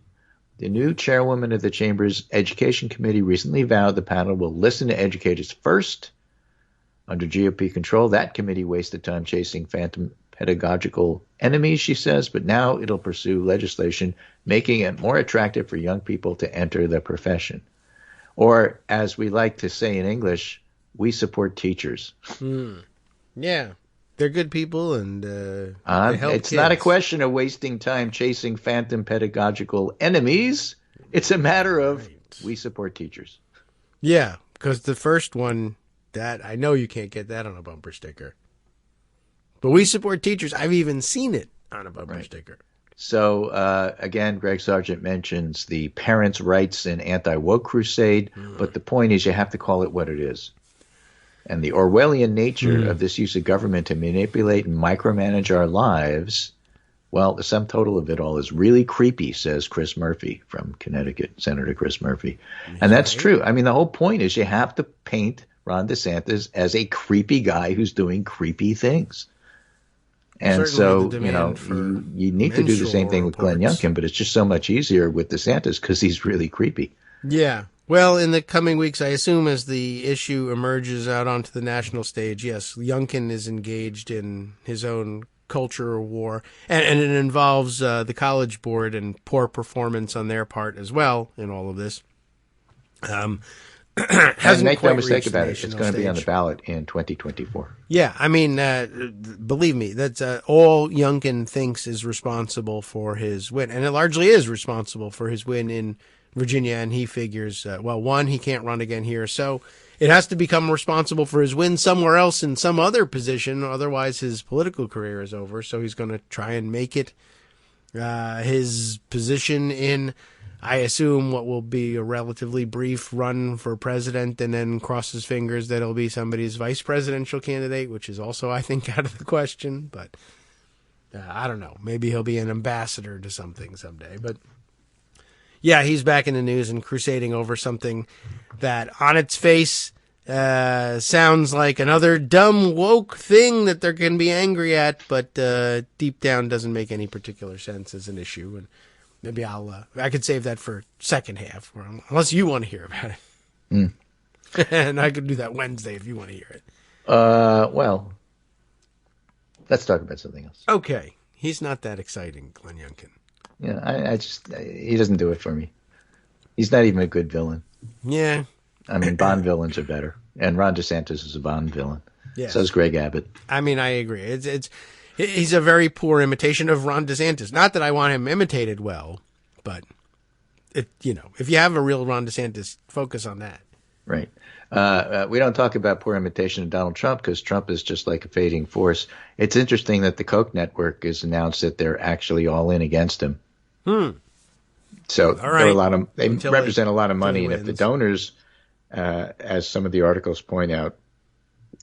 the new chairwoman of the Chamber's Education Committee, recently vowed the panel will listen to educators first. Under GOP control, that committee wasted time chasing phantom pedagogical enemies, she says, but now it'll pursue legislation making it more attractive for young people to enter the profession. Or, as we like to say in English, we support teachers. Yeah. They're good people, and they help it's kids. not a question of wasting time chasing phantom pedagogical enemies. It's a matter of we support teachers. Yeah, because the first one, that I know you can't get that on a bumper sticker. But we support teachers. I've even seen it on a bumper sticker. So, again, Greg Sargent mentions the parents' rights and anti-woke crusade, but the point is you have to call it what it is. And the Orwellian nature of this use of government to manipulate and micromanage our lives, well, the sum total of it all is really creepy, says Chris Murphy from Connecticut, Senator Chris Murphy. And that's true. I mean, the whole point is you have to paint Ron DeSantis as a creepy guy who's doing creepy things. And so, you need to do the same thing with Glenn Youngkin, but it's just so much easier with DeSantis because he's really creepy. Yeah. Well, in the coming weeks, I assume as the issue emerges out onto the national stage, yes, Youngkin is engaged in his own culture war, and it involves the College Board and poor performance on their part as well in all of this. And make no mistake about it, it's going to be on the ballot in 2024. Yeah, I mean, believe me, that's all Youngkin thinks is responsible for his win, and it largely is responsible for his win in Virginia, and he figures, one, he can't run again here, so it has to become responsible for his win somewhere else in some other position, otherwise his political career is over, so he's going to try and make it his position in, I assume, what will be a relatively brief run for president, and then cross his fingers that it'll be somebody's vice presidential candidate, which is also, I think, out of the question, but I don't know. Maybe he'll be an ambassador to something someday, but yeah, he's back in the news and crusading over something that on its face sounds like another dumb woke thing that they're going to be angry at, but deep down doesn't make any particular sense as an issue. And maybe I could save that for second half, unless you want to hear about it. And I could do that Wednesday if you want to hear it. Well, let's talk about something else. Okay. He's not that exciting, Glenn Youngkin. Yeah, he doesn't do it for me. He's not even a good villain. Yeah. I mean, Bond villains are better. And Ron DeSantis is a Bond villain. Yes. So is Greg Abbott. I mean, I agree. He's a very poor imitation of Ron DeSantis. Not that I want him imitated well, but if you have a real Ron DeSantis, focus on that. Right. We don't talk about poor imitation of Donald Trump because Trump is just like a fading force. It's interesting that the Koch network has announced that they're actually all in against him. So there are they represent a lot of money, and if the donors, as some of the articles point out,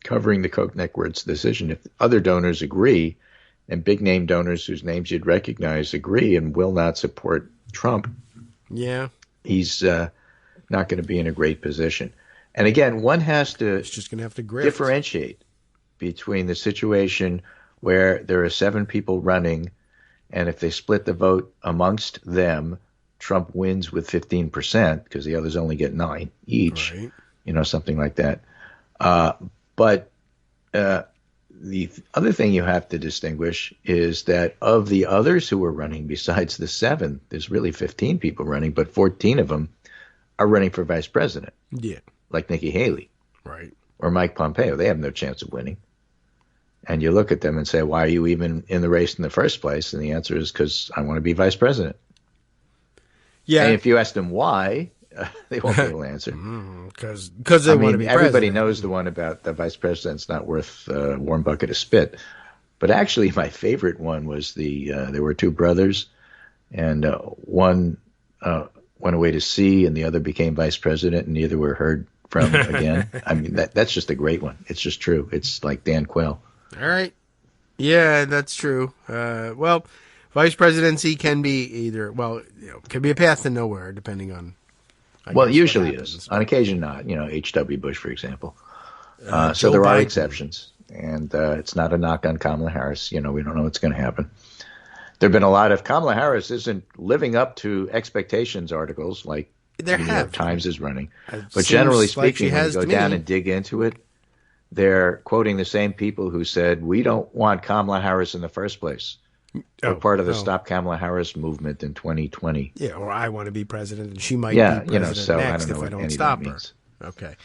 covering the Koch network's decision, if other donors agree, and big name donors whose names you'd recognize agree and will not support Trump, he's not going to be in a great position. And again, one has to just going to have to differentiate between the situation where there are 7 people running, and if they split the vote amongst them, Trump wins with 15% because the others only get 9 each, something like that. But the other thing you have to distinguish is that of the others who are running, besides the 7, there's really 15 people running, but 14 of them are running for vice president. Yeah. Like Nikki Haley. Right. Or Mike Pompeo. They have no chance of winning. And you look at them and say, why are you even in the race in the first place? And the answer is because I want to be vice president. Yeah. And if you ask them why, They won't be able to answer. Because they I want to mean, be everybody president. knows the one about the vice president's not worth a warm bucket of spit. But actually, my favorite one was there were two brothers, and one went away to sea, and the other became vice president, and neither were heard from again. I mean, that's just a great one. It's just true. It's like Dan Quayle. All right. Yeah, that's true. Well, vice presidency can be either, can be a path to nowhere, depending on. Well, guess, usually what happens. is. On occasion, not. H.W. Bush, for example. Joe So there are Biden. exceptions, and it's not a knock on Kamala Harris. We don't know what's going to happen. There have been a lot of Kamala Harris isn't living up to expectations articles like There the New have York Times is running. It But generally seems like she speaking, when you has go to down me. and dig into it, they're quoting the same people who said, we don't want Kamala Harris in the first place. We're part of the Stop Kamala Harris movement in 2020. Yeah, or I want to be president, and she might Yeah, be president so I next don't know if I what don't any of stop that her. means. Okay.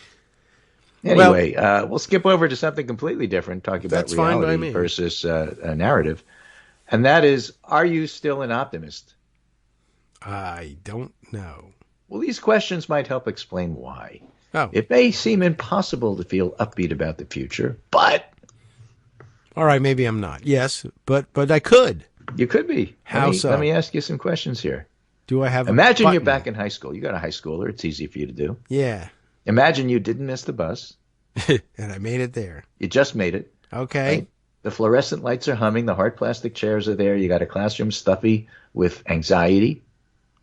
Anyway, we'll skip over to something completely different, talking about That's fine by reality me. versus a narrative. And that is, are you still an optimist? I don't know. Well, these questions might help explain why. Oh, It may seem impossible to feel upbeat about the future, but all right. Maybe I'm not. Yes, but I could. you could be. How so? Let me ask you some questions here. Do I have? Imagine a you're button? back in high school. You got a high schooler. It's easy for you to do. Yeah, Imagine you didn't miss the bus. and I made it there. You just made it. Okay. Right. The fluorescent lights are humming. The hard plastic chairs are there. You got a classroom stuffy with anxiety,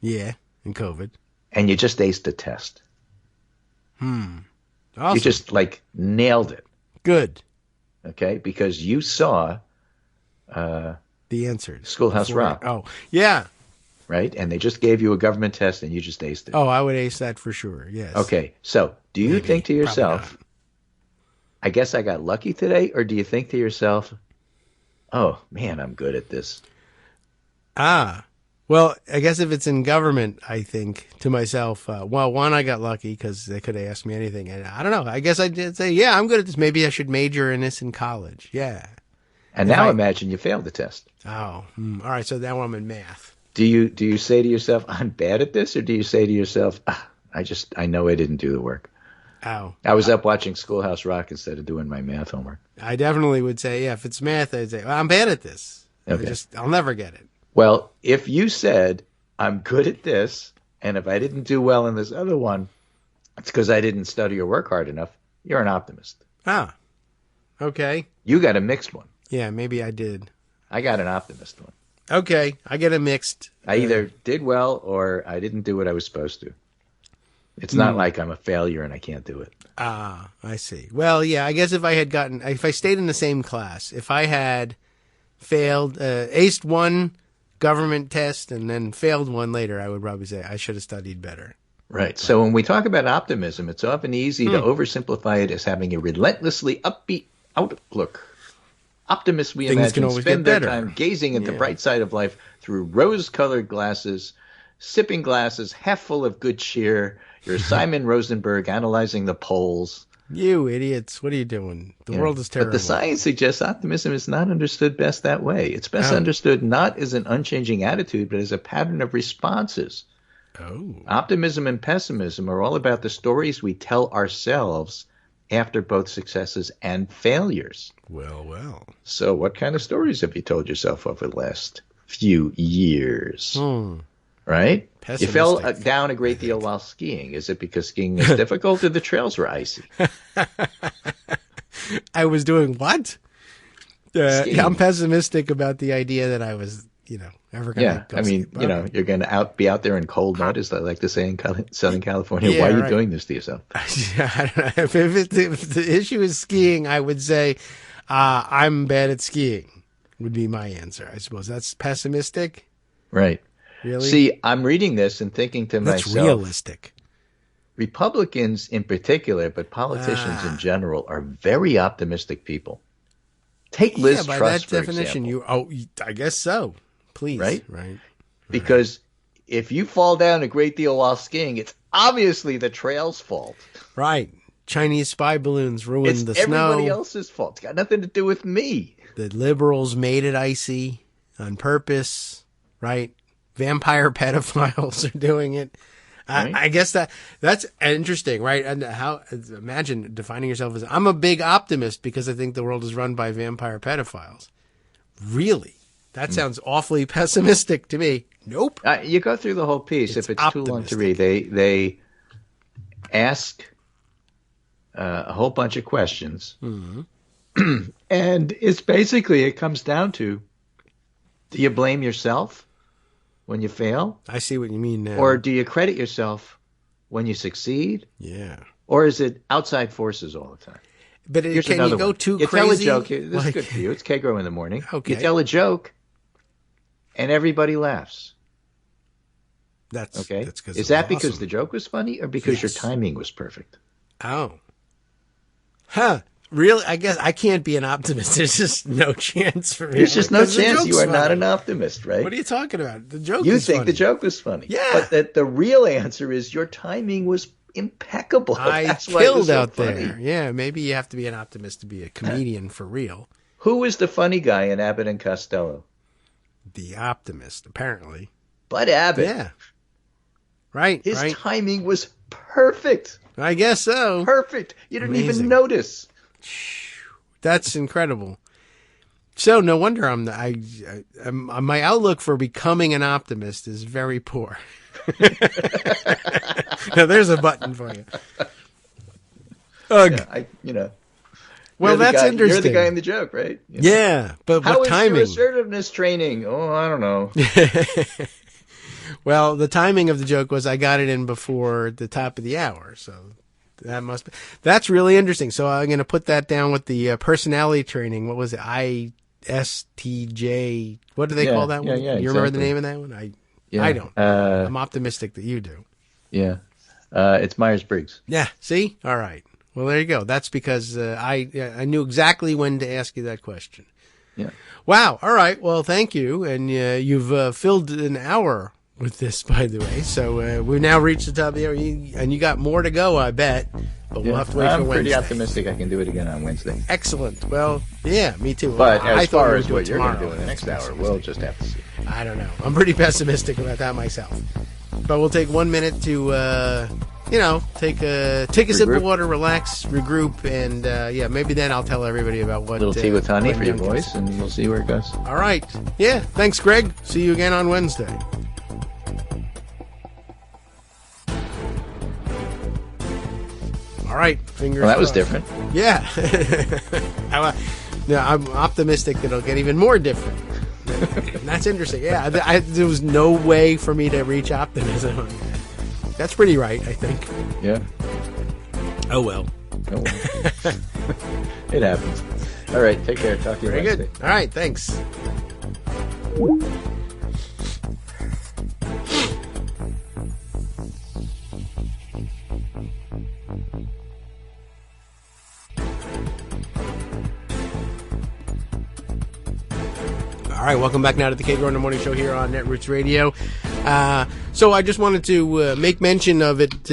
Yeah, and COVID. and you just aced the test. Awesome. You just nailed it. Good. Okay, because you saw The answers. Schoolhouse Before- Rock. Oh, yeah. right, and they just gave you a government test, and you just aced it. Oh, I would ace that for sure. Yes. Okay, so do you Maybe. think to Probably yourself, not. I guess I got lucky today, or do you think to yourself, oh man, I'm good at this? Well, I guess if it's in government, I think to myself, one, I got lucky because they could have asked me anything. And I don't know. I guess I did say, yeah, I'm good at this. Maybe I should major in this in college. Yeah. And now imagine you failed the test. Oh, all right. So now I'm in math. Do you say to yourself, I'm bad at this, or do you say to yourself, I know I didn't do the work? Oh, I was up watching Schoolhouse Rock instead of doing my math homework. I definitely would say, yeah, if it's math, I'd say, well, I'm bad at this. Okay. I'll never get it. Well, if you said, I'm good at this, and if I didn't do well in this other one, it's because I didn't study or work hard enough, you're an optimist. Okay. You got a mixed one. Yeah, maybe I did. I got an optimist one. Okay. I get a mixed. I either did well or I didn't do what I was supposed to. It's not like I'm a failure and I can't do it. I see. Well, yeah, I guess if I stayed in the same class, if I had failed, aced one government test and then failed one later, I would probably say I should have studied better. Right. So when we talk about optimism, it's often easy to oversimplify it as having a relentlessly upbeat outlook. Optimists, we Things can imagine, always spend get their better. time gazing at the bright side of life through rose-colored glasses, sipping glasses half full of good cheer. You're Simon Rosenberg analyzing the polls. You idiots. What are you doing? The world is terrible. But the science suggests optimism is not understood best that way. It's best understood not as an unchanging attitude, but as a pattern of responses. Oh. Optimism and pessimism are all about the stories we tell ourselves after both successes and failures. Well. So what kind of stories have you told yourself over the last few years? Right? You fell down a great deal while skiing. Is it because skiing is difficult or the trails were icy? I was doing what? Skiing. I'm pessimistic about the idea that I was, ever going to go ski. You're going to be out there in cold mud, as they like to say in Southern California. Yeah, Why are you right. doing this to yourself? I don't know. If the issue is skiing, I would say I'm bad at skiing would be my answer. I suppose that's pessimistic. Right. Really? See, I'm reading this and thinking to That's myself, realistic. Republicans in particular, but politicians in general, are very optimistic people. Take Liz by Truss, that for definition, example. I guess so. Please. Right? Right. Because if you fall down a great deal while skiing, it's obviously the trail's fault. Right. Chinese spy balloons ruined It's the snow. everybody else's fault. It's got nothing to do with me. The liberals made it icy on purpose. Right. Vampire pedophiles are doing it. Right? I guess that's interesting, right? And imagine defining yourself as, I'm a big optimist because I think the world is run by vampire pedophiles. Really? That sounds awfully pessimistic to me. Nope. You go through the whole piece. It's If it's too long to read, they ask a whole bunch of questions. Mm-hmm. And it comes down to, do you blame yourself when you fail? I see what you mean now. Or do you credit yourself when you succeed? Yeah. Or is it outside forces all the time? But can you go too you crazy? Tell a joke. This is good for you. It's Kagro in the morning. Okay. You tell a joke, and everybody laughs. That's okay. That's is that awesome. Because the joke was funny, or because your timing was perfect? Oh. Huh. Really? I guess I can't be an optimist. There's just no chance for me. There's just no chance. You are not an optimist, right? What are you talking about? The joke You is think funny. the joke was funny. Yeah. But that the real answer is your timing was impeccable. That's why killed out there. Yeah, maybe you have to be an optimist to be a comedian for real. Who was the funny guy in Abbott and Costello? The optimist, apparently. Bud Abbott. Yeah. Right. His timing was perfect. I guess so. Perfect. You didn't even notice. That's incredible. So no wonder my outlook for becoming an optimist is very poor. Now there's a button for you. Yeah, well, that's interesting. You're the guy in the joke, right? Yeah, but how what timing? How is your assertiveness training? Oh, I don't know. Well, the timing of the joke was I got it in before the top of the hour, so that's really interesting. So I'm going to put that down with the personality training. What was it? ISTJ. What do they call that one? You remember the name of that one? I don't. I'm optimistic that you do. Yeah. It's Myers-Briggs. Yeah. See? All right. Well, there you go. That's because I knew exactly when to ask you that question. Yeah. Wow. All right. Well, thank you. And you've filled an hour with this, by the way. So we've now reached the top of the hour. And you got more to go, I bet. But we'll have to wait for Wednesday. I'm pretty optimistic I can do it again on Wednesday. Excellent. Well, yeah, me too. But as far as what you're going to do in the next hour, we'll just have to see. I don't know. I'm pretty pessimistic about that myself. But we'll take 1 minute to, take a sip of water, relax, regroup, and maybe then I'll tell everybody about what. A little tea with honey for your voice, and we'll see where it goes. All right. Yeah. Thanks, Greg. See you again on Wednesday. All right. Fingers crossed. That was different. Yeah. I'm optimistic that it'll get even more different. That's interesting. Yeah, there was no way for me to reach optimism. That's pretty right, I think. Yeah. Oh, well. It happens. All right, take care. Talk to you Very Wednesday. Good. All right, thanks. All right, welcome back now to the Kagro in the Morning Show here on Netroots Radio. So I just wanted to make mention of it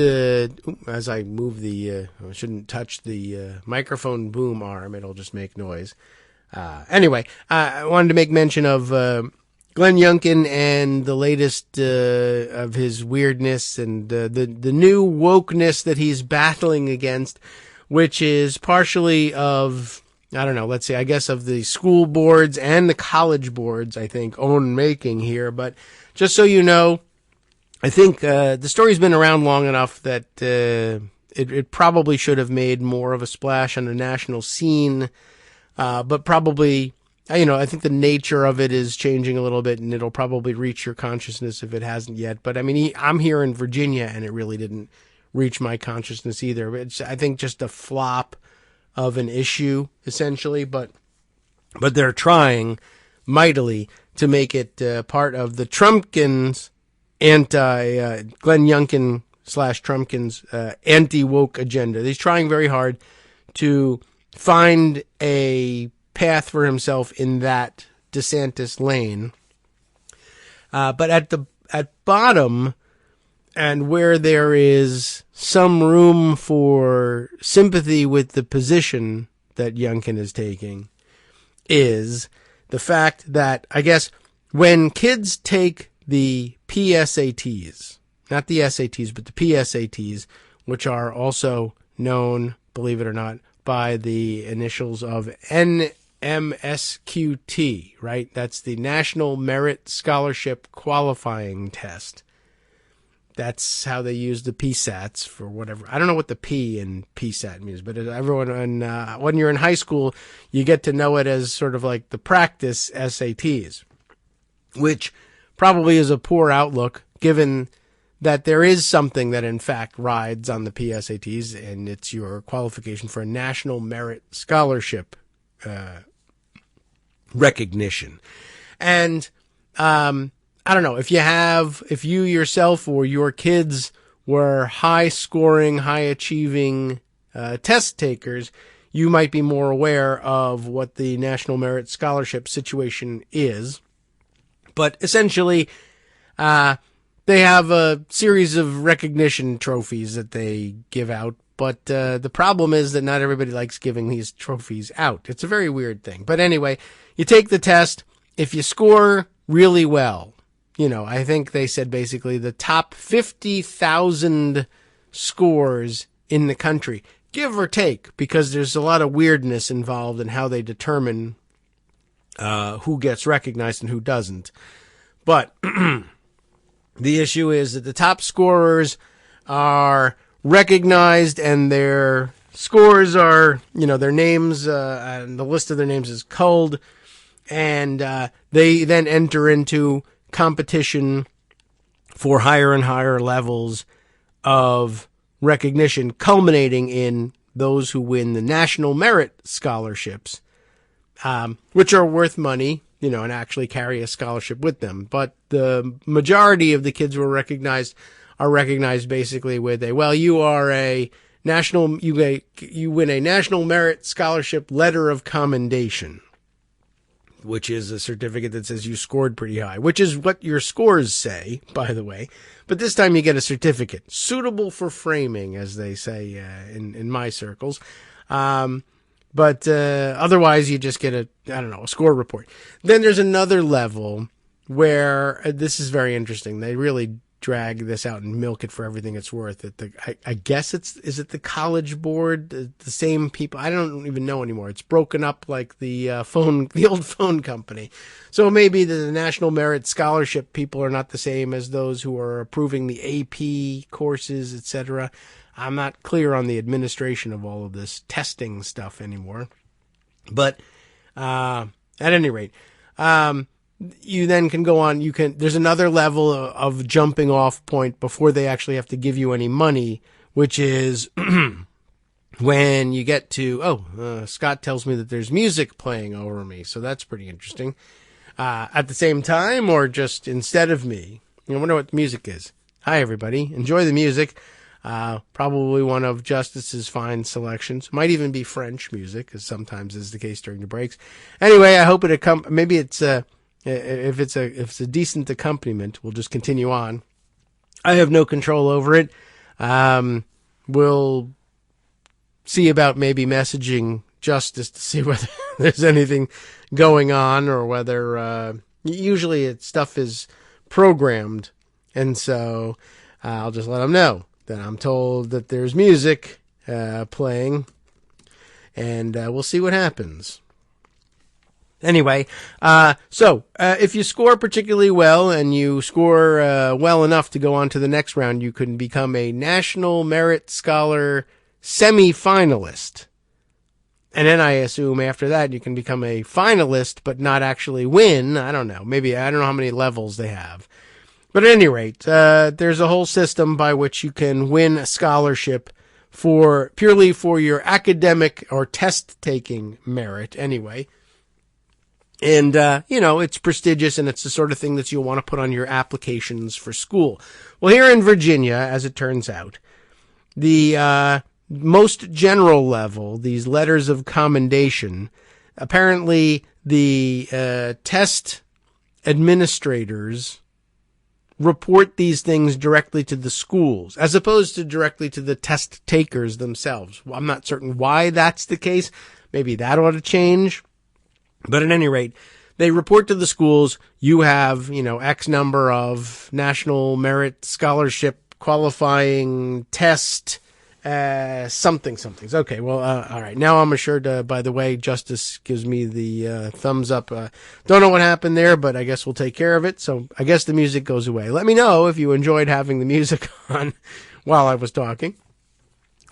as I move I shouldn't touch the microphone boom arm. It'll just make noise. Anyway, I wanted to make mention of Glenn Youngkin and the latest of his weirdness and the new wokeness that he's battling against, which is partially of... I don't know, let's say, I guess of the school boards and the college boards, I think, own making here. But just so you know, I think the story's been around long enough that it probably should have made more of a splash on the national scene. But probably, I think the nature of it is changing a little bit, and it'll probably reach your consciousness if it hasn't yet. But, I mean, I'm here in Virginia, and it really didn't reach my consciousness either. It's, I think, just a flop of an issue, essentially, but they're trying mightily to make it part of the Trumpkins Glenn Youngkin / Trumpkins anti-woke agenda. He's trying very hard to find a path for himself in that DeSantis lane. But at bottom, and where there is some room for sympathy with the position that Youngkin is taking, is the fact that, I guess, when kids take the PSATs, not the SATs, but the PSATs, which are also known, believe it or not, by the initials of NMSQT, right? That's the National Merit Scholarship Qualifying Test. That's how they use the PSATs for whatever. I don't know what the P in PSAT means, but everyone, when you're in high school, you get to know it as sort of like the practice SATs, which probably is a poor outlook given that there is something that in fact rides on the PSATs, and it's your qualification for a National Merit Scholarship recognition. And I don't know, if you yourself or your kids were high scoring, high achieving test takers, you might be more aware of what the National Merit Scholarship situation is. But essentially, they have a series of recognition trophies that they give out, but the problem is that not everybody likes giving these trophies out. It's a very weird thing. But anyway, you take the test. If you score really well, I think they said basically the top 50,000 scores in the country, give or take, because there's a lot of weirdness involved in how they determine who gets recognized and who doesn't. But the issue is that the top scorers are recognized and their scores are, their names, and the list of their names is culled, and they then enter into competition for higher and higher levels of recognition, culminating in those who win the National Merit Scholarships, which are worth money, and actually carry a scholarship with them. But the majority of the kids who are recognized basically with you are a national, you win a National Merit Scholarship Letter of Commendation, which is a certificate that says you scored pretty high, which is what your scores say, by the way. But this time you get a certificate, suitable for framing, as they say in my circles. But otherwise you just get a score report. Then there's another level where this is very interesting. They really drag this out and milk it for everything it's worth. I guess is it the College Board, the same people? I don't even know anymore. It's broken up like the old phone company. So maybe the National Merit Scholarship people are not the same as those who are approving the AP courses, etc. I'm not clear on the administration of all of this testing stuff anymore. But at any rate, you then can go on. There's another level of jumping off point before they actually have to give you any money, which is when you get to, Scott tells me that there's music playing over me. So that's pretty interesting. At the same time or just instead of me. I wonder what the music is. Hi, everybody. Enjoy the music. Probably one of Justice's fine selections. Might even be French music, as sometimes is the case during the breaks. Anyway, I hope maybe it's if it's a decent accompaniment, we'll just continue on. I have no control over it. We'll see about maybe messaging Justice to see whether there's anything going on or whether usually stuff is programmed, and so I'll just let them know that I'm told that there's music playing, and we'll see what happens. Anyway, so if you score particularly well and you score well enough to go on to the next round, you can become a National Merit Scholar semi-finalist. And then I assume after that you can become a finalist but not actually win. I don't know. Maybe, I don't know how many levels they have. But at any rate, there's a whole system by which you can win a scholarship purely for your academic or test-taking merit anyway. And, it's prestigious and it's the sort of thing that you'll want to put on your applications for school. Well, here in Virginia, as it turns out, the most general level, these letters of commendation, apparently the test administrators report these things directly to the schools, as opposed to directly to the test takers themselves. Well, I'm not certain why that's the case. Maybe that ought to change. But at any rate, they report to the schools, you have, X number of National Merit Scholarship qualifying test, something's. Okay, well, all right. Now I'm assured, by the way, Justice gives me the thumbs up. Don't know what happened there, but I guess we'll take care of it. So I guess the music goes away. Let me know if you enjoyed having the music on while I was talking,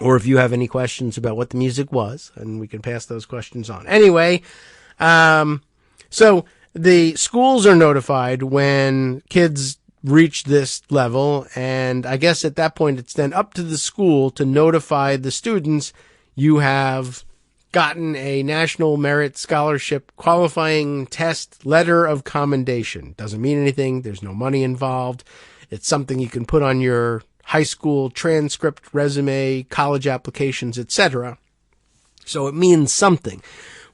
or if you have any questions about what the music was, and we can pass those questions on. Anyway, so the schools are notified when kids reach this level, and I guess at that point it's then up to the school to notify the students you have gotten a National Merit Scholarship qualifying test letter of commendation. Doesn't mean anything. There's no money involved. It's something you can put on your high school transcript, resume, college applications, etc. So it means something.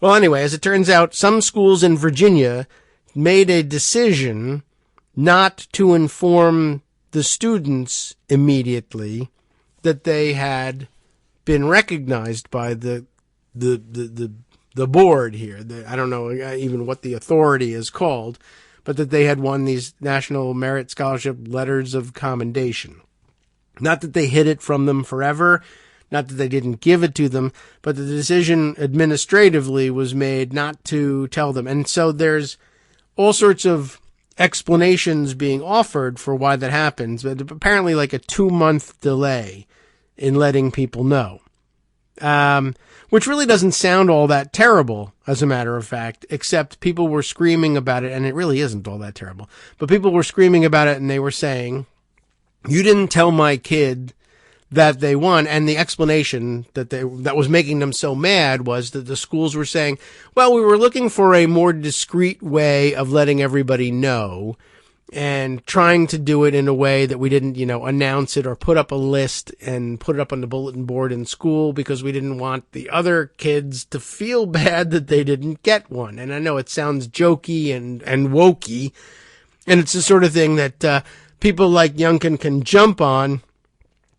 Well, anyway, as it turns out, some schools in Virginia made a decision not to inform the students immediately that they had been recognized by the board here. I don't know even what the authority is called, but that they had won these National Merit Scholarship letters of commendation. Not that they hid it from them forever, not that they didn't give it to them, but the decision administratively was made not to tell them. And so there's all sorts of explanations being offered for why that happens, but apparently like a 2-month delay in letting people know. Which really doesn't sound all that terrible, as a matter of fact, except people were screaming about it, and it really isn't all that terrible. But people were screaming about it, and they were saying, you didn't tell my kid that they won. And the explanation that was making them so mad was that the schools were saying, well, we were looking for a more discreet way of letting everybody know, and trying to do it in a way that we didn't, announce it or put up a list and put it up on the bulletin board in school, because we didn't want the other kids to feel bad that they didn't get one. And I know it sounds jokey and wokey, and it's the sort of thing that people like Youngkin can jump on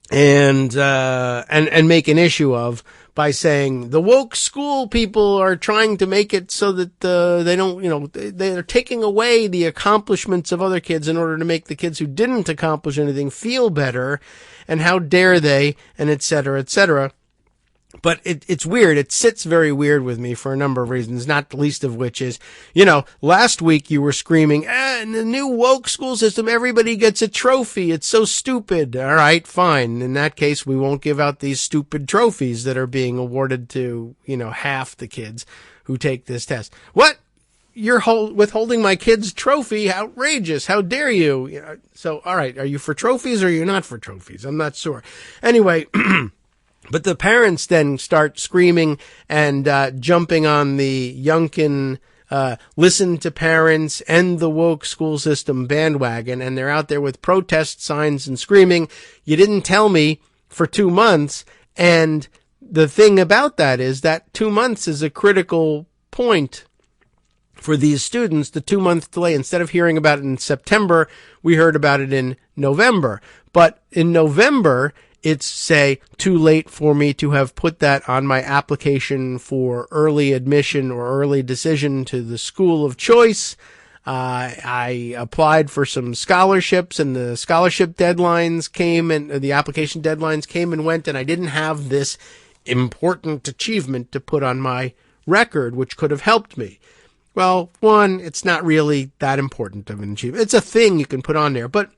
and make an issue of by saying the woke school people are trying to make it so that they don't, they're taking away the accomplishments of other kids in order to make the kids who didn't accomplish anything feel better, and how dare they, and et cetera, et cetera. But it's weird. It sits very weird with me for a number of reasons, not the least of which is, last week you were screaming, in the new woke school system, everybody gets a trophy. It's so stupid. All right, fine. In that case, we won't give out these stupid trophies that are being awarded to, half the kids who take this test. What? You're withholding my kid's trophy? Outrageous. How dare you? So, all right, are you for trophies or are you not for trophies? I'm not sure. Anyway, but the parents then start screaming and jumping on the Youngkin listen to parents and the woke school system bandwagon, and they're out there with protest signs and screaming, you didn't tell me for 2 months. And the thing about that is that 2 months is a critical point for these students. The 2-month delay, instead of hearing about it in September, we heard about it in November. But in November, it's, say, too late for me to have put that on my application for early admission or early decision to the school of choice. I applied for some scholarships, and the scholarship deadlines came, and the application deadlines came and went, and I didn't have this important achievement to put on my record, which could have helped me. Well, one, it's not really that important of an achievement. It's a thing you can put on there, but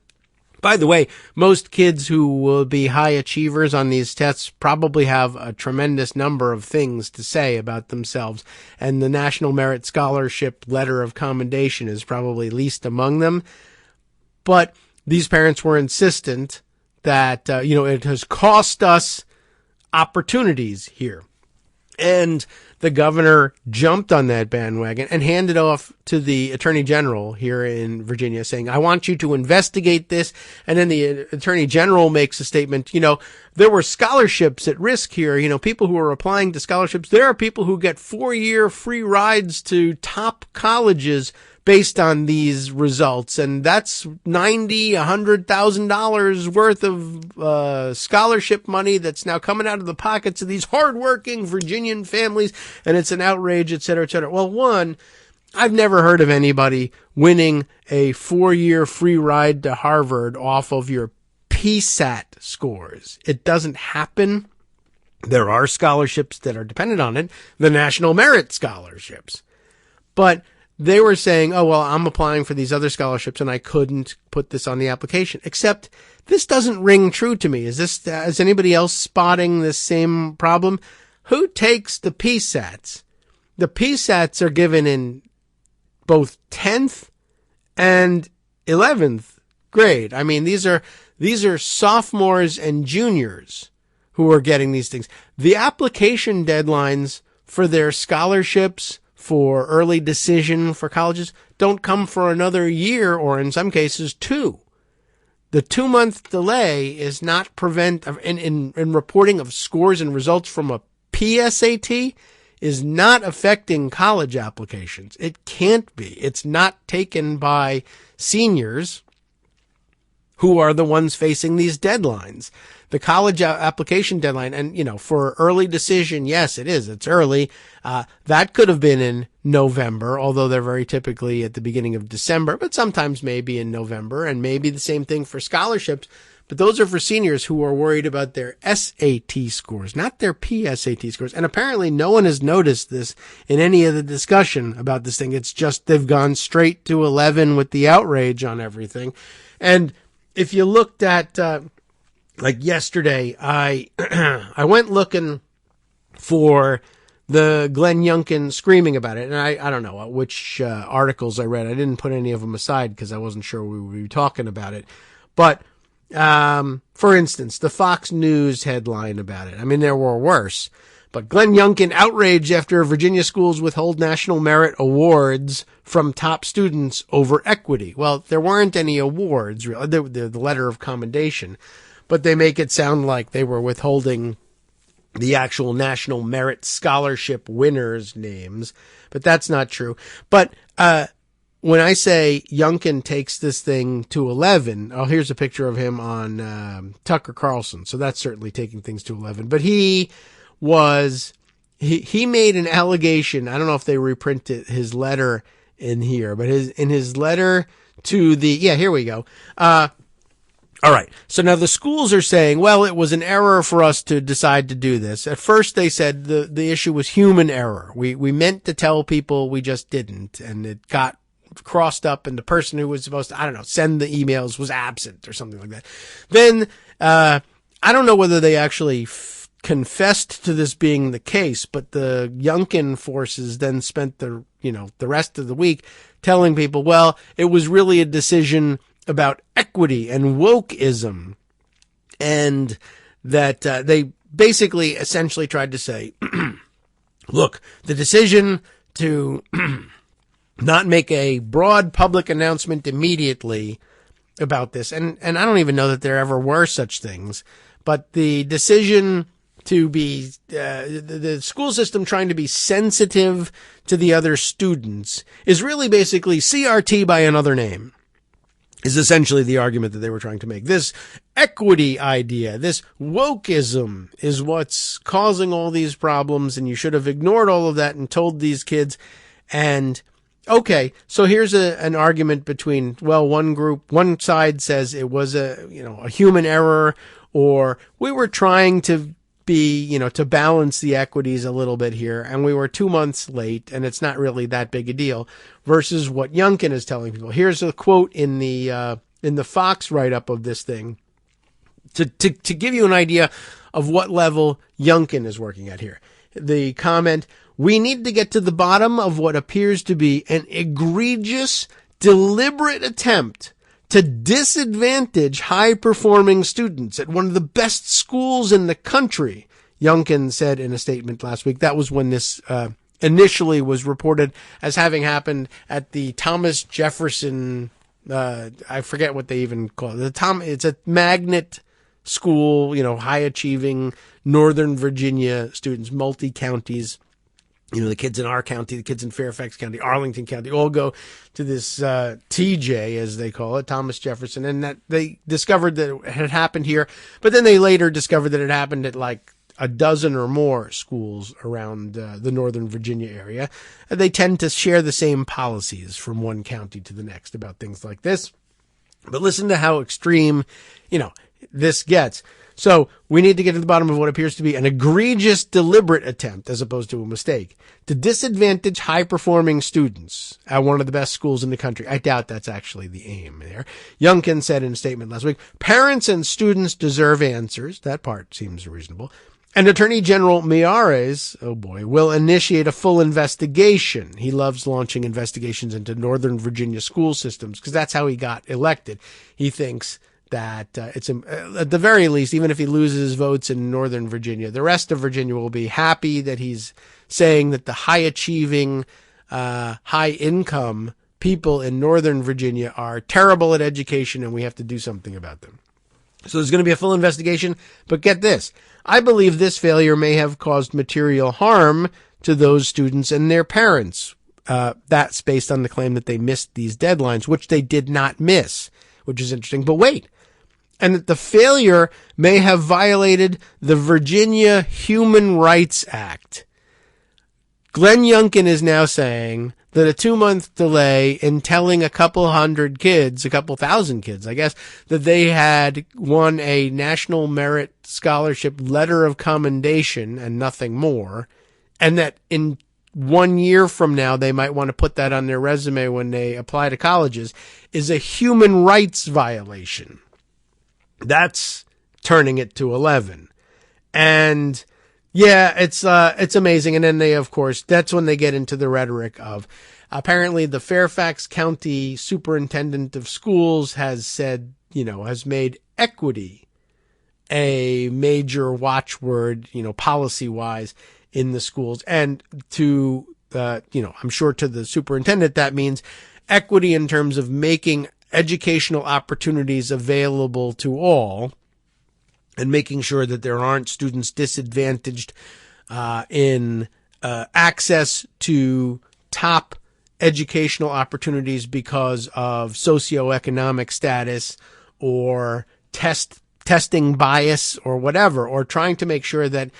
by the way, most kids who will be high achievers on these tests probably have a tremendous number of things to say about themselves, and the National Merit Scholarship letter of commendation is probably least among them. But these parents were insistent that, it has cost us opportunities here. And the governor jumped on that bandwagon and handed off to the attorney general here in Virginia, saying, I want you to investigate this. And then the attorney general makes a statement, there were scholarships at risk here. People who are applying to scholarships, there are people who get 4-year free rides to top colleges based on these results. And that's $90,000, $100,000 worth of scholarship money that's now coming out of the pockets of these hardworking Virginian families. And it's an outrage, et cetera, et cetera. Well, one, I've never heard of anybody winning a 4-year free ride to Harvard off of your PSAT scores. It doesn't happen. There are scholarships that are dependent on it, the National Merit Scholarships. But they were saying, oh, well, I'm applying for these other scholarships and I couldn't put this on the application. Except this doesn't ring true to me. Is anybody else spotting this same problem? Who takes the PSATs? The PSATs are given in both 10th and 11th grade. I mean, these are sophomores and juniors who are getting these things. The application deadlines for their scholarships, for early decision for colleges, don't come for another year, or in some cases 2. The 2-month delay is not in reporting of scores and results from a PSAT is not affecting college applications. It can't be. It's not taken by seniors who are the ones facing these deadlines. The college application deadline, and, for early decision, yes, it is. It's early. That could have been in November, although they're very typically at the beginning of December, but sometimes maybe in November, and maybe the same thing for scholarships. But those are for seniors who are worried about their SAT scores, not their PSAT scores. And apparently no one has noticed this in any of the discussion about this thing. It's just they've gone straight to 11 with the outrage on everything. And if you looked at, like yesterday, I went looking for the Glenn Youngkin screaming about it. And I don't know which articles I read. I didn't put any of them aside because I wasn't sure we would be talking about it. But for instance, the Fox News headline about it. I mean, there were worse. But Glenn Youngkin outraged after Virginia schools withhold National Merit Awards from top students over equity. Well, there weren't any awards, really. The letter of commendation. But they make it sound like they were withholding the actual National Merit Scholarship winners' names. But that's not true. But when I say Youngkin takes this thing to 11, here's a picture of him on Tucker Carlson. So that's certainly taking things to 11. But he made an allegation. I don't know if they reprinted his letter in here, but in his letter to here we go. All right. So now the schools are saying, well, it was an error for us to decide to do this. At first they said the issue was human error. We meant to tell people, we just didn't. And it got crossed up, and the person who was supposed to, send the emails was absent or something like that. Then, I don't know whether they actually confessed to this being the case, but the Youngkin forces then spent the rest of the week telling people, well, it was really a decision about equity and wokeism, and that they basically essentially tried to say, look, the decision to not make a broad public announcement immediately about this, and I don't even know that there ever were such things, but the decision to be the school system trying to be sensitive to the other students is really basically CRT by another name, is essentially the argument that they were trying to make. This equity idea, this wokeism, is what's causing all these problems, and you should have ignored all of that and told these kids. And okay, so here's an argument between, well, one side says it was a human error, or we were trying to be, to balance the equities a little bit here, and we were 2 months late, and it's not really that big a deal, versus what Youngkin is telling people. Here's a quote in the Fox write-up of this thing to give you an idea of what level Youngkin is working at here. The comment, "We need to get to the bottom of what appears to be an egregious, deliberate attempt to disadvantage high-performing students at one of the best schools in the country," Youngkin said in a statement last week. That was when this initially was reported as having happened at the Thomas Jefferson, I forget what they even call it. It's a magnet school, high-achieving Northern Virginia students, multi-counties. The kids in our county, the kids in Fairfax County, Arlington County, all go to this TJ, as they call it, Thomas Jefferson, and that they discovered that it had happened here, but then they later discovered that it happened at like a dozen or more schools around the Northern Virginia area. And they tend to share the same policies from one county to the next about things like this. But listen to how extreme, this gets. So we need to get to the bottom of what appears to be an egregious, deliberate attempt, as opposed to a mistake, to disadvantage high-performing students at one of the best schools in the country. I doubt that's actually the aim there. Youngkin said in a statement last week, parents and students deserve answers. That part seems reasonable. And Attorney General Miyares, oh boy, will initiate a full investigation. He loves launching investigations into Northern Virginia school systems because that's how he got elected. He thinks that it's at the very least, even if he loses votes in Northern Virginia, the rest of Virginia will be happy that he's saying that the high-achieving, high-income people in Northern Virginia are terrible at education and we have to do something about them. So there's going to be a full investigation, but get this. I believe this failure may have caused material harm to those students and their parents. That's based on the claim that they missed these deadlines, which they did not miss, which is interesting. But wait, and that the failure may have violated the Virginia Human Rights Act. Glenn Youngkin is now saying that a 2-month delay in telling a couple thousand kids, I guess, that they had won a National Merit Scholarship letter of commendation and nothing more, and that in 1 year from now they might want to put that on their resume when they apply to colleges, is a human rights violation. That's turning it to 11. And yeah, it's amazing. And then they, of course, that's when they get into the rhetoric of apparently the Fairfax County Superintendent of Schools has said, has made equity a major watchword, policy wise in the schools. And to, I'm sure to the superintendent, that means equity in terms of making educational opportunities available to all, and making sure that there aren't students disadvantaged in access to top educational opportunities because of socioeconomic status or testing bias or whatever, or trying to make sure that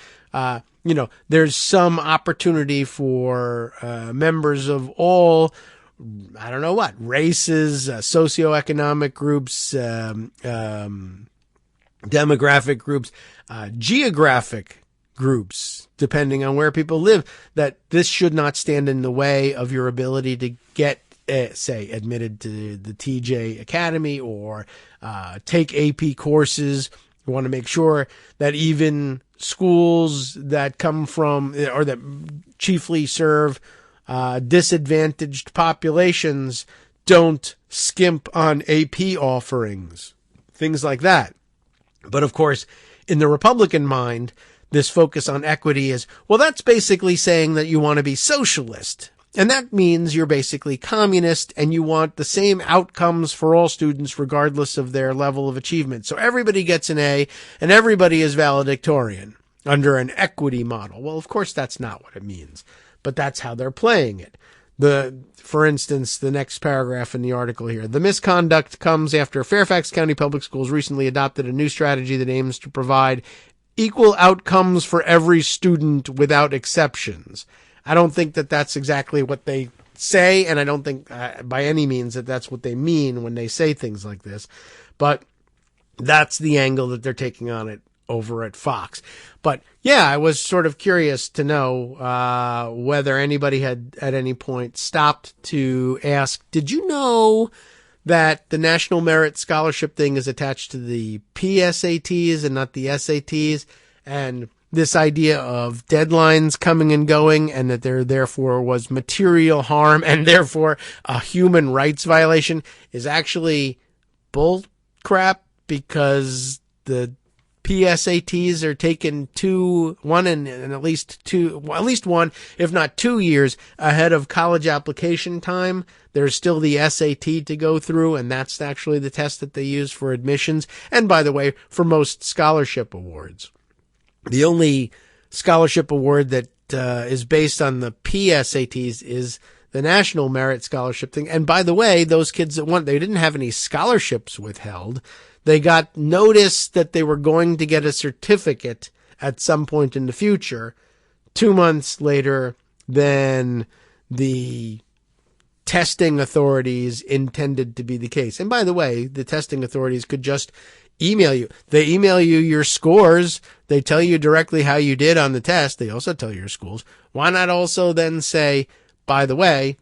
there's some opportunity for members of all, I don't know what, races, socioeconomic groups, demographic groups, geographic groups, depending on where people live, that this should not stand in the way of your ability to get, say, admitted to the TJ Academy or take AP courses. We want to make sure that even schools that come from or that chiefly serve disadvantaged populations don't skimp on AP offerings, things like that. But of course, in the Republican mind, this focus on equity is, well, that's basically saying that you want to be socialist. And that means you're basically communist and you want the same outcomes for all students regardless of their level of achievement. So everybody gets an A and everybody is valedictorian under an equity model. Well, of course, that's not what it means, but that's how they're playing it. For instance, the next paragraph in the article here, the misconduct comes after Fairfax County Public Schools recently adopted a new strategy that aims to provide equal outcomes for every student without exceptions. I don't think that that's exactly what they say, and I don't think by any means that that's what they mean when they say things like this, but that's the angle that they're taking on it over at Fox. But yeah, I was sort of curious to know whether anybody had at any point stopped to ask, did you know that the National Merit Scholarship thing is attached to the PSATs and not the SATs? And this idea of deadlines coming and going, and that there therefore was material harm and therefore a human rights violation is actually bull crap, because the PSATs are taken at least one, if not 2 years ahead of college application time. There's still the SAT to go through, and that's actually the test that they use for admissions. And by the way, for most scholarship awards, the only scholarship award that is based on the PSATs is the National Merit Scholarship thing. And by the way, those kids that won, they didn't have any scholarships withheld. They got notice that they were going to get a certificate at some point in the future 2 months later than the testing authorities intended to be the case. And by the way, the testing authorities could just email you. They email you your scores. They tell you directly how you did on the test. They also tell you your schools. Why not also then say, by the way,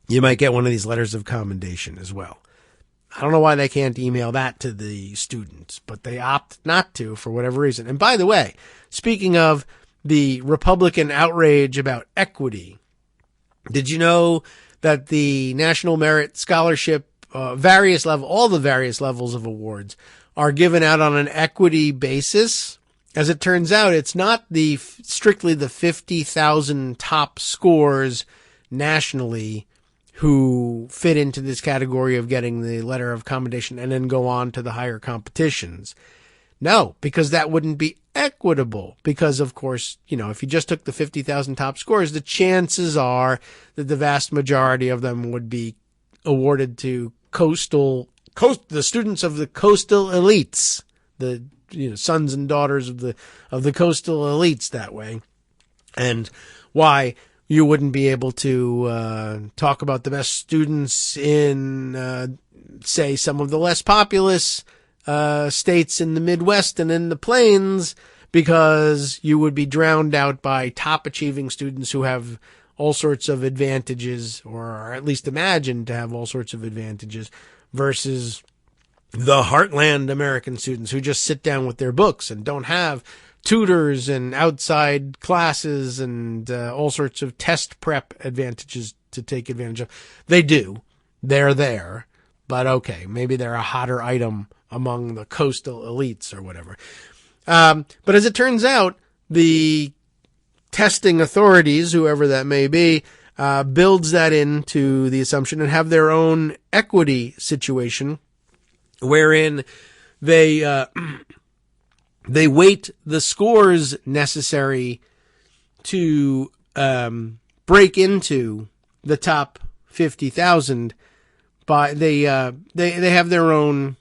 you might get one of these letters of commendation as well. I don't know why they can't email that to the students, but they opt not to for whatever reason. And by the way, speaking of the Republican outrage about equity, did you know that the National Merit Scholarship, all the various levels of awards are given out on an equity basis? As it turns out, it's not strictly the 50,000 top scores nationally who fit into this category of getting the letter of commendation and then go on to the higher competitions. No, because that wouldn't be equitable. Because, of course, if you just took the 50,000 top scores, the chances are that the vast majority of them would be awarded to the students of the coastal elites, the sons and daughters of the coastal elites that way. And why you wouldn't be able to talk about the best students in, say, some of the less populous states in the Midwest and in the Plains, because you would be drowned out by top achieving students who have all sorts of advantages, or are at least imagined to have all sorts of advantages, versus the heartland American students who just sit down with their books and don't have tutors and outside classes and all sorts of test prep advantages to take advantage of. They do. They're there. But okay, maybe they're a hotter item among the coastal elites or whatever. But as it turns out, the testing authorities, whoever that may be, builds that into the assumption and have their own equity situation wherein they weight the scores necessary to break into the top 50,000 by they have their own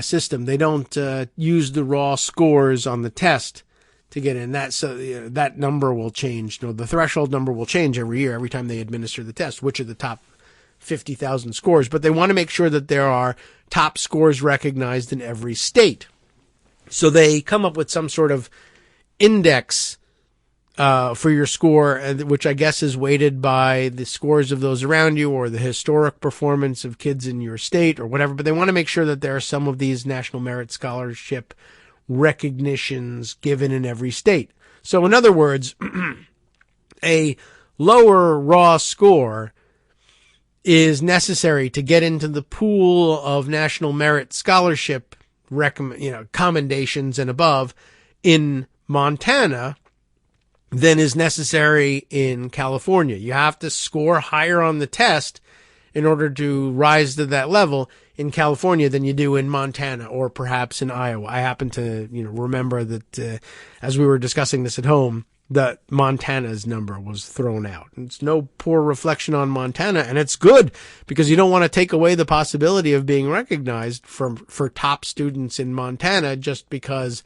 system. They don't use the raw scores on the test to get in. That number will change. The threshold number will change every year, every time they administer the test, which are the top 50,000 scores. But they want to make sure that there are top scores recognized in every state. So they come up with some sort of index for your score, which I guess is weighted by the scores of those around you or the historic performance of kids in your state or whatever. But they want to make sure that there are some of these National Merit Scholarship recognitions given in every state. So in other words, a lower raw score is necessary to get into the pool of National Merit Scholarship commendations and above in Montana than is necessary in California. You have to score higher on the test in order to rise to that level in California than you do in Montana or perhaps in Iowa. I happen to, remember that as we were discussing this at home, that Montana's number was thrown out. It's no poor reflection on Montana, and it's good because you don't want to take away the possibility of being recognized for top students in Montana just because,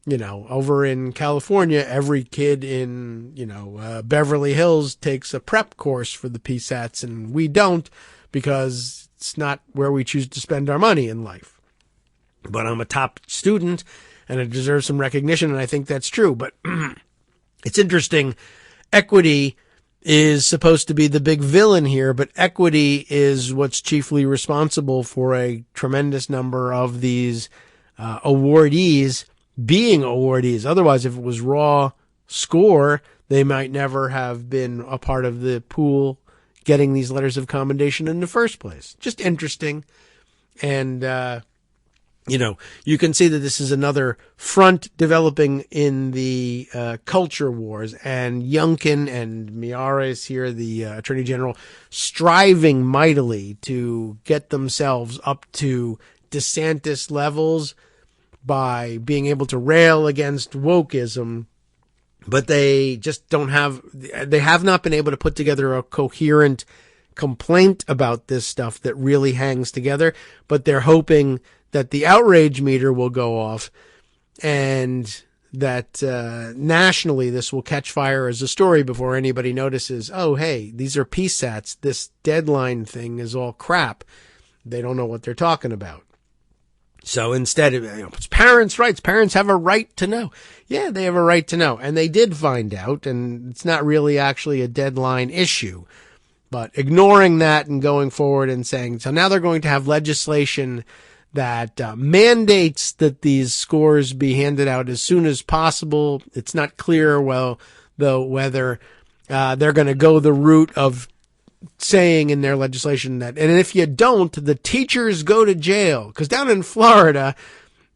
over in California, every kid in, Beverly Hills takes a prep course for the PSATs, and we don't because it's not where we choose to spend our money in life. But I'm a top student, and it deserves some recognition, and I think that's true. But it's interesting. Equity is supposed to be the big villain here, but equity is what's chiefly responsible for a tremendous number of these awardees being awardees. Otherwise, if it was raw score, they might never have been a part of the pool getting these letters of commendation in the first place. Just interesting. And, you can see that this is another front developing in the culture wars. And Youngkin and Miyares here, the Attorney General, striving mightily to get themselves up to DeSantis levels by being able to rail against wokeism. But they just they have not been able to put together a coherent complaint about this stuff that really hangs together. But they're hoping that the outrage meter will go off and that nationally this will catch fire as a story before anybody notices, oh, hey, these are PSATs. This deadline thing is all crap. They don't know what they're talking about. So instead of, it's parents' rights, parents have a right to know. Yeah, they have a right to know. And they did find out, and it's not really actually a deadline issue. But ignoring that and going forward and saying, so now they're going to have legislation that mandates that these scores be handed out as soon as possible. It's not clear, though, whether they're going to go the route of saying in their legislation that, and if you don't, the teachers go to jail. Because down in Florida,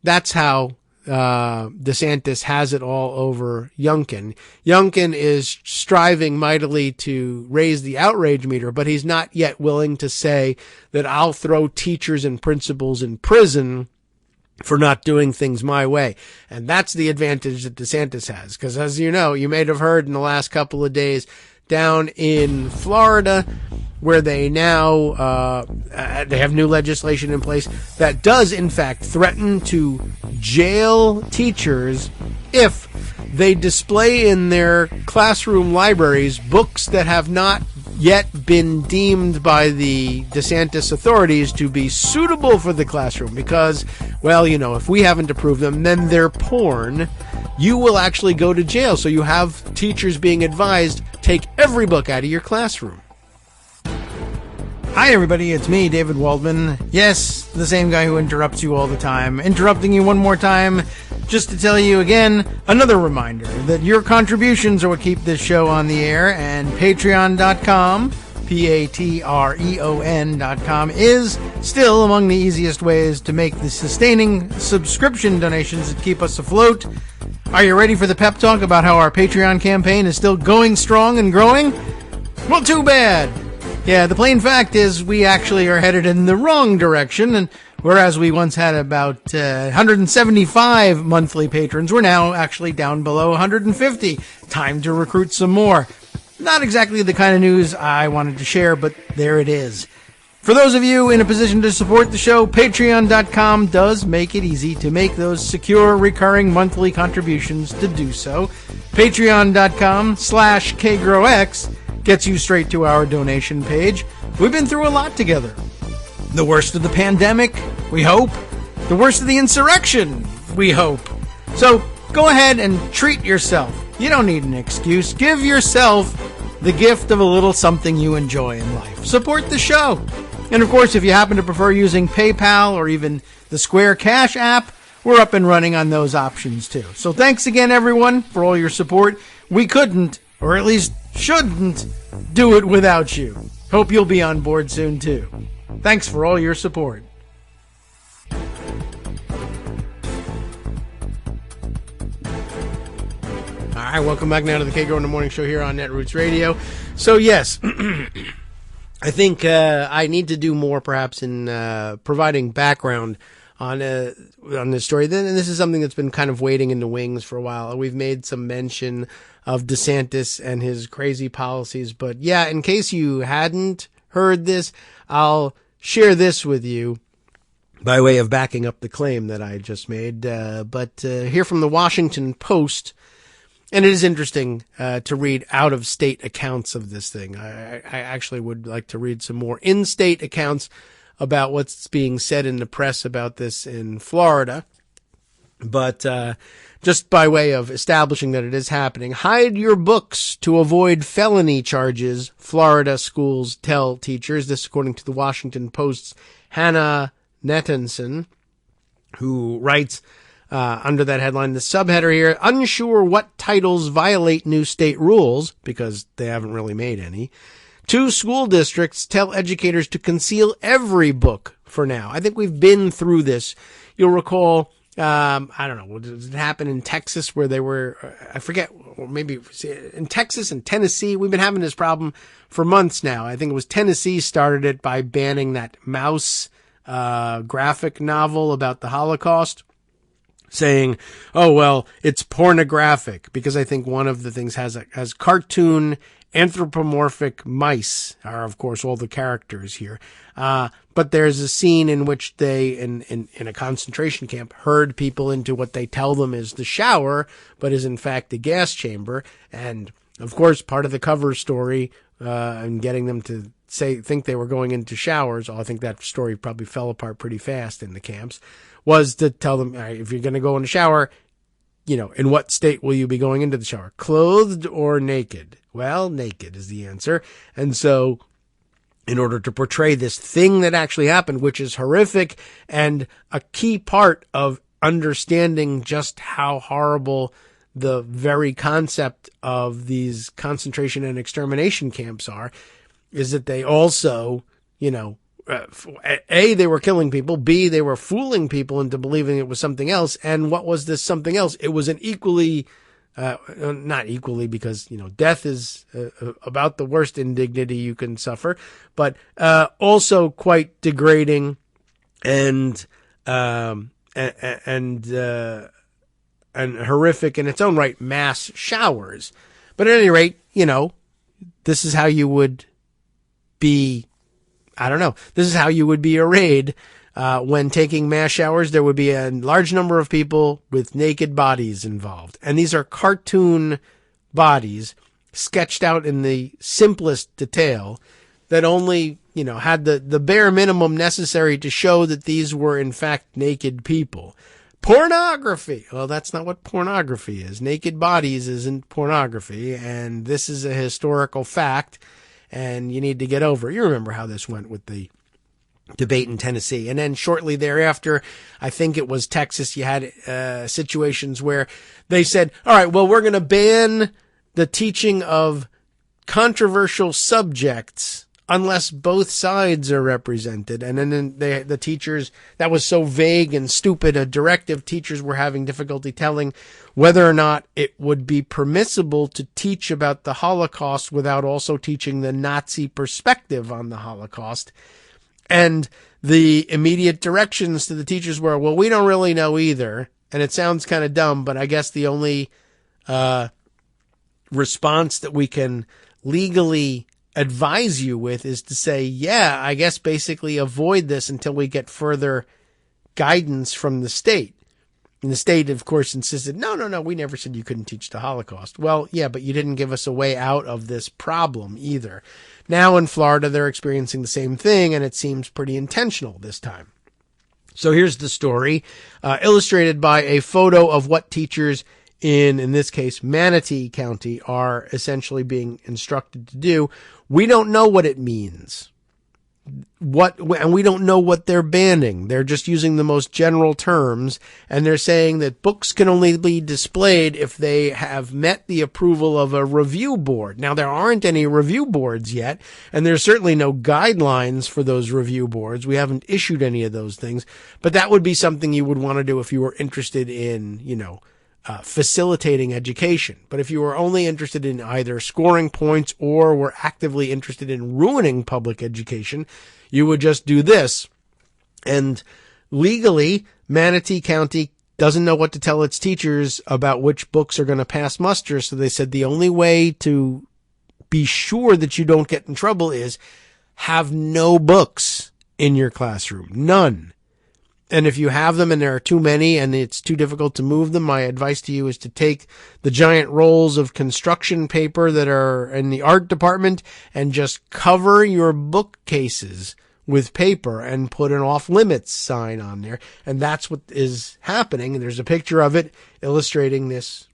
that's how DeSantis has it all over Youngkin. Youngkin is striving mightily to raise the outrage meter, but he's not yet willing to say that I'll throw teachers and principals in prison for not doing things my way. And that's the advantage that DeSantis has. Because as you know, you may have heard in the last couple of days, down in Florida, where they now they have new legislation in place that does, in fact, threaten to jail teachers if they display in their classroom libraries books that have not yet been deemed by the DeSantis authorities to be suitable for the classroom. Because, well, if we haven't approved them, then they're porn. You will actually go to jail. So you have teachers being advised, take every book out of your classroom. Hi, everybody. It's me, David Waldman. Yes, the same guy who interrupts you all the time. Interrupting you one more time just to tell you again, another reminder that your contributions are what keep this show on the air, and Patreon.com, Patreon.com, is still among the easiest ways to make the sustaining subscription donations that keep us afloat. Are you ready for the pep talk about how our Patreon campaign is still going strong and growing? Well, too bad. Yeah, the plain fact is we actually are headed in the wrong direction, and whereas we once had about 175 monthly patrons, we're now actually down below 150. Time to recruit some more. Not exactly the kind of news I wanted to share, but there it is. For those of you in a position to support the show, Patreon.com does make it easy to make those secure, recurring monthly contributions to do so. Patreon.com/KagroX gets you straight to our donation page. We've been through a lot together. The worst of the pandemic, we hope. The worst of the insurrection, we hope. So go ahead and treat yourself. You don't need an excuse. Give yourself the gift of a little something you enjoy in life. Support the show. And of course, if you happen to prefer using PayPal or even the Square Cash app, we're up and running on those options too. So thanks again, everyone, for all your support. We couldn't, or at least shouldn't, do it without you. Hope you'll be on board soon too. Thanks for all your support. All right, welcome back now to the Kagro in the Morning Show here on Netroots Radio. So yes, I think I need to do more perhaps in providing background on this story. And this is something that's been kind of waiting in the wings for a while. We've made some mention of DeSantis and his crazy policies. But yeah, in case you hadn't heard this, I'll share this with you by way of backing up the claim that I just made. But here from the Washington Post, and it is interesting to read out-of-state accounts of this thing. I actually would like to read some more in-state accounts about what's being said in the press about this in Florida. But just by way of establishing that it is happening, hide your books to avoid felony charges, Florida schools tell teachers. This according to the Washington Post's Hannah Nettenson, who writes under that headline, the subheader here, unsure what titles violate new state rules, because they haven't really made any. 2 school districts tell educators to conceal every book for now. I think we've been through this. You'll recall, I don't know, did it happen in Texas where they were, I forget, or maybe in Texas and Tennessee? We've been having this problem for months now. I think it was Tennessee started it by banning that Mouse graphic novel about the Holocaust, saying, oh, well, it's pornographic, because I think one of the things has cartoon anthropomorphic mice are, of course, all the characters here. But there's a scene in which they, in a concentration camp, herd people into what they tell them is the shower, but is in fact a gas chamber. And, of course, part of the cover story, and getting them to think they were going into showers, I think that story probably fell apart pretty fast in the camps, was to tell them, all right, if you're going to go in the shower, in what state will you be going into the shower? Clothed or naked? Well, naked is the answer. And so in order to portray this thing that actually happened, which is horrific and a key part of understanding just how horrible the very concept of these concentration and extermination camps are, is that they also, A, they were killing people. B, they were fooling people into believing it was something else. And what was this something else? It was an equally, not equally, because, death is about the worst indignity you can suffer, but also quite degrading and horrific in its own right, mass showers. But at any rate, this is how you would be, this is how you would be arrayed when taking mass showers. There would be a large number of people with naked bodies involved. And these are cartoon bodies sketched out in the simplest detail that only, had the bare minimum necessary to show that these were in fact naked people. Pornography. Well, that's not what pornography is. Naked bodies isn't pornography, and this is a historical fact, and you need to get over it. You remember how this went with the debate in Tennessee. And then shortly thereafter, I think it was Texas, you had situations where they said, all right, well, we're going to ban the teaching of controversial subjects unless both sides are represented. And then the teachers, that was so vague and stupid a directive, teachers were having difficulty telling whether or not it would be permissible to teach about the Holocaust without also teaching the Nazi perspective on the Holocaust. And the immediate directions to the teachers were, well, we don't really know either. And it sounds kind of dumb, but I guess the only response that we can legally advise you with is to say, yeah, I guess basically avoid this until we get further guidance from the state. And the state, of course, insisted, no, we never said you couldn't teach the Holocaust. Well, yeah, but you didn't give us a way out of this problem either. Now in Florida, they're experiencing the same thing, and it seems pretty intentional this time. So here's the story, illustrated by a photo of what teachers in this case, Manatee County, are essentially being instructed to do. We don't know what it means. And we don't know what they're banning. They're just using the most general terms, and they're saying that books can only be displayed if they have met the approval of a review board. Now, there aren't any review boards yet, and there's certainly no guidelines for those review boards. We haven't issued any of those things, but that would be something you would want to do if you were interested in, facilitating education. But if you were only interested in either scoring points or were actively interested in ruining public education, you would just do this. And legally, Manatee County doesn't know what to tell its teachers about which books are going to pass muster. So they said the only way to be sure that you don't get in trouble is have no books in your classroom. None. And if you have them and there are too many and it's too difficult to move them, my advice to you is to take the giant rolls of construction paper that are in the art department and just cover your bookcases with paper and put an off limits sign on there. And that's what is happening. And there's a picture of it illustrating this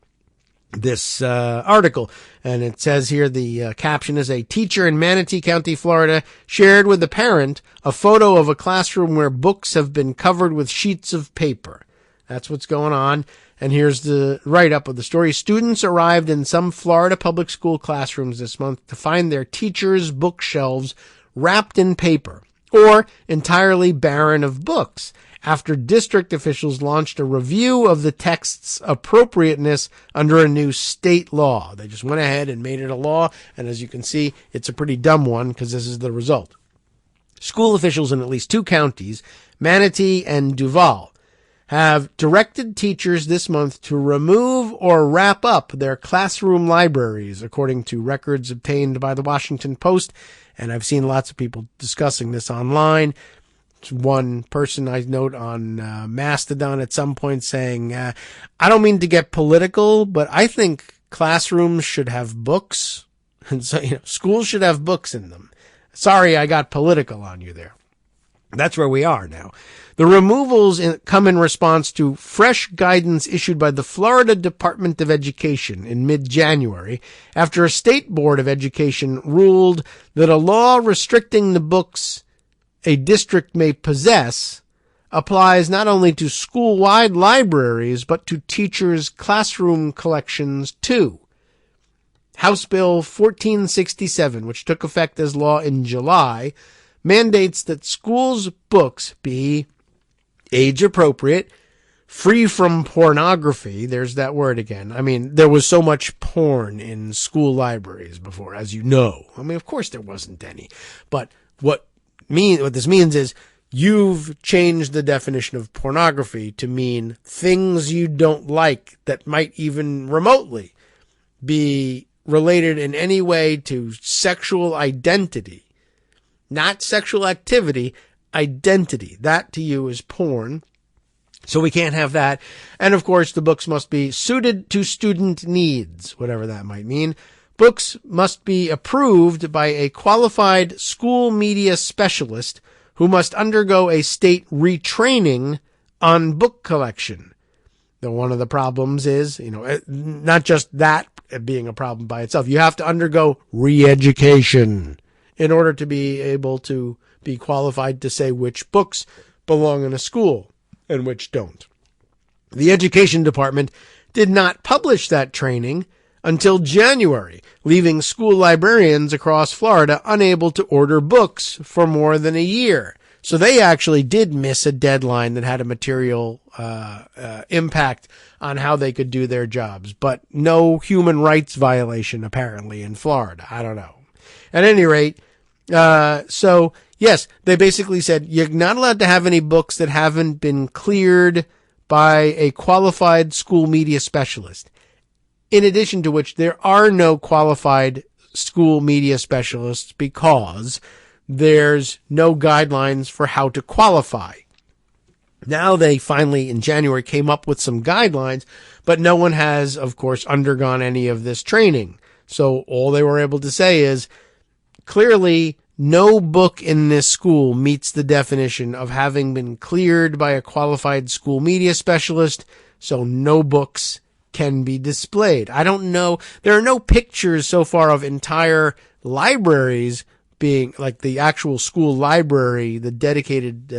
article. And it says here, the caption is, a teacher in Manatee County, Florida, shared with a parent a photo of a classroom where books have been covered with sheets of paper. That's what's going on. And here's the write-up of the story. Students arrived in some Florida public school classrooms this month to find their teachers' bookshelves wrapped in paper or entirely barren of books, after district officials launched a review of the text's appropriateness under a new state law. They just went ahead and made it a law, and as you can see, it's a pretty dumb one because this is the result. School officials in at least two counties, Manatee and Duval, have directed teachers this month to remove or wrap up their classroom libraries, according to records obtained by the Washington Post, and I've seen lots of people discussing this online. One person I note on Mastodon at some point saying, I don't mean to get political, but I think classrooms should have books. And so, schools should have books in them. Sorry, I got political on you there. That's where we are now. The removals come in response to fresh guidance issued by the Florida Department of Education in mid-January after a state board of education ruled that a law restricting the books a district may possess applies not only to school-wide libraries but to teachers' classroom collections too. House Bill 1467, which took effect as law in July, mandates that schools' books be age-appropriate, free from pornography. There's that word again. I mean, there was so much porn in school libraries before, as you know. I mean, of course there wasn't any. But what this means is you've changed the definition of pornography to mean things you don't like that might even remotely be related in any way to sexual identity. Not sexual activity, identity. That to you is porn. So we can't have that. And of course, the books must be suited to student needs, whatever that might mean. Books must be approved by a qualified school media specialist who must undergo a state retraining on book collection. Though one of the problems is, not just that being a problem by itself. You have to undergo re-education in order to be able to be qualified to say which books belong in a school and which don't. The education department did not publish that training until January, leaving school librarians across Florida unable to order books for more than a year. So they actually did miss a deadline that had a material impact on how they could do their jobs, but no human rights violation apparently in Florida. I don't know. At any rate, so yes, they basically said you're not allowed to have any books that haven't been cleared by a qualified school media specialist. In addition to which, there are no qualified school media specialists because there's no guidelines for how to qualify. Now they finally, in January, came up with some guidelines, but no one has, of course, undergone any of this training. So all they were able to say is, clearly, no book in this school meets the definition of having been cleared by a qualified school media specialist, so no books can be displayed. I don't know. There are no pictures so far of entire libraries being, like the actual school library, the dedicated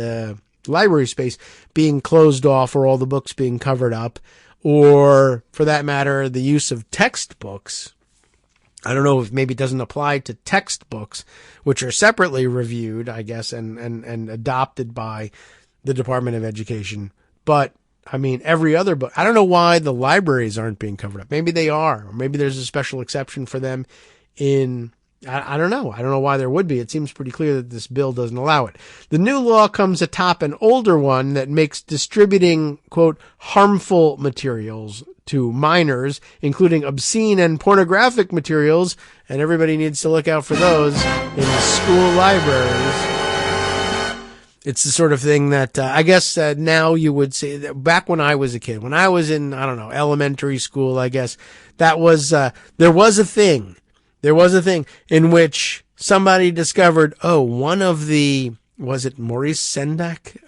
library space being closed off or all the books being covered up, or for that matter, the use of textbooks. I don't know if maybe it doesn't apply to textbooks, which are separately reviewed, I guess, and adopted by the Department of Education. But, I mean, every other book, I don't know why the libraries aren't being covered up. Maybe they are, or maybe there's a special exception for them in, I don't know. I don't know why there would be. It seems pretty clear that this bill doesn't allow it. The new law comes atop an older one that makes distributing, quote, harmful materials to minors, including obscene and pornographic materials, and everybody needs to look out for those in school libraries. It's the sort of thing that I guess now you would say that back when I was a kid, when I was in, I don't know, elementary school, I guess, that was, there was a thing in which somebody discovered, one of the, was it Maurice Sendak,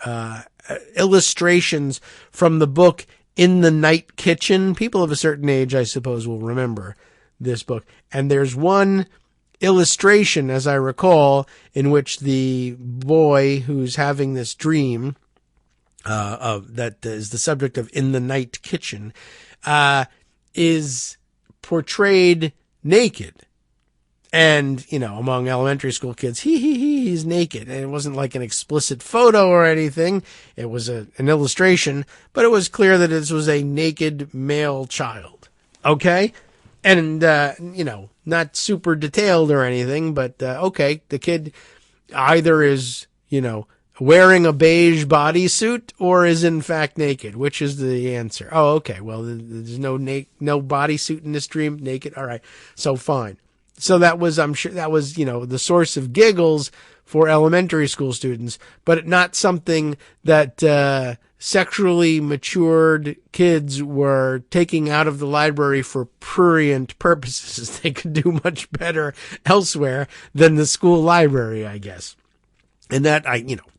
illustrations from the book In the Night Kitchen. People of a certain age, I suppose, will remember this book. And there's one illustration, as I recall, in which the boy who's having this dream, that is the subject of In the Night Kitchen, is portrayed naked. And, among elementary school kids, he's naked. And it wasn't like an explicit photo or anything. It was an illustration, but it was clear that this was a naked male child. Okay? And, not super detailed or anything, but, okay, the kid either is, wearing a beige bodysuit or is in fact naked. Which is the answer? Oh, okay. Well, there's no bodysuit in this dream. Naked. All right. So fine. So that was, I'm sure that was, the source of giggles for elementary school students, but not something that, sexually matured kids were taking out of the library for prurient purposes. They could do much better elsewhere than the school library, I guess. And that,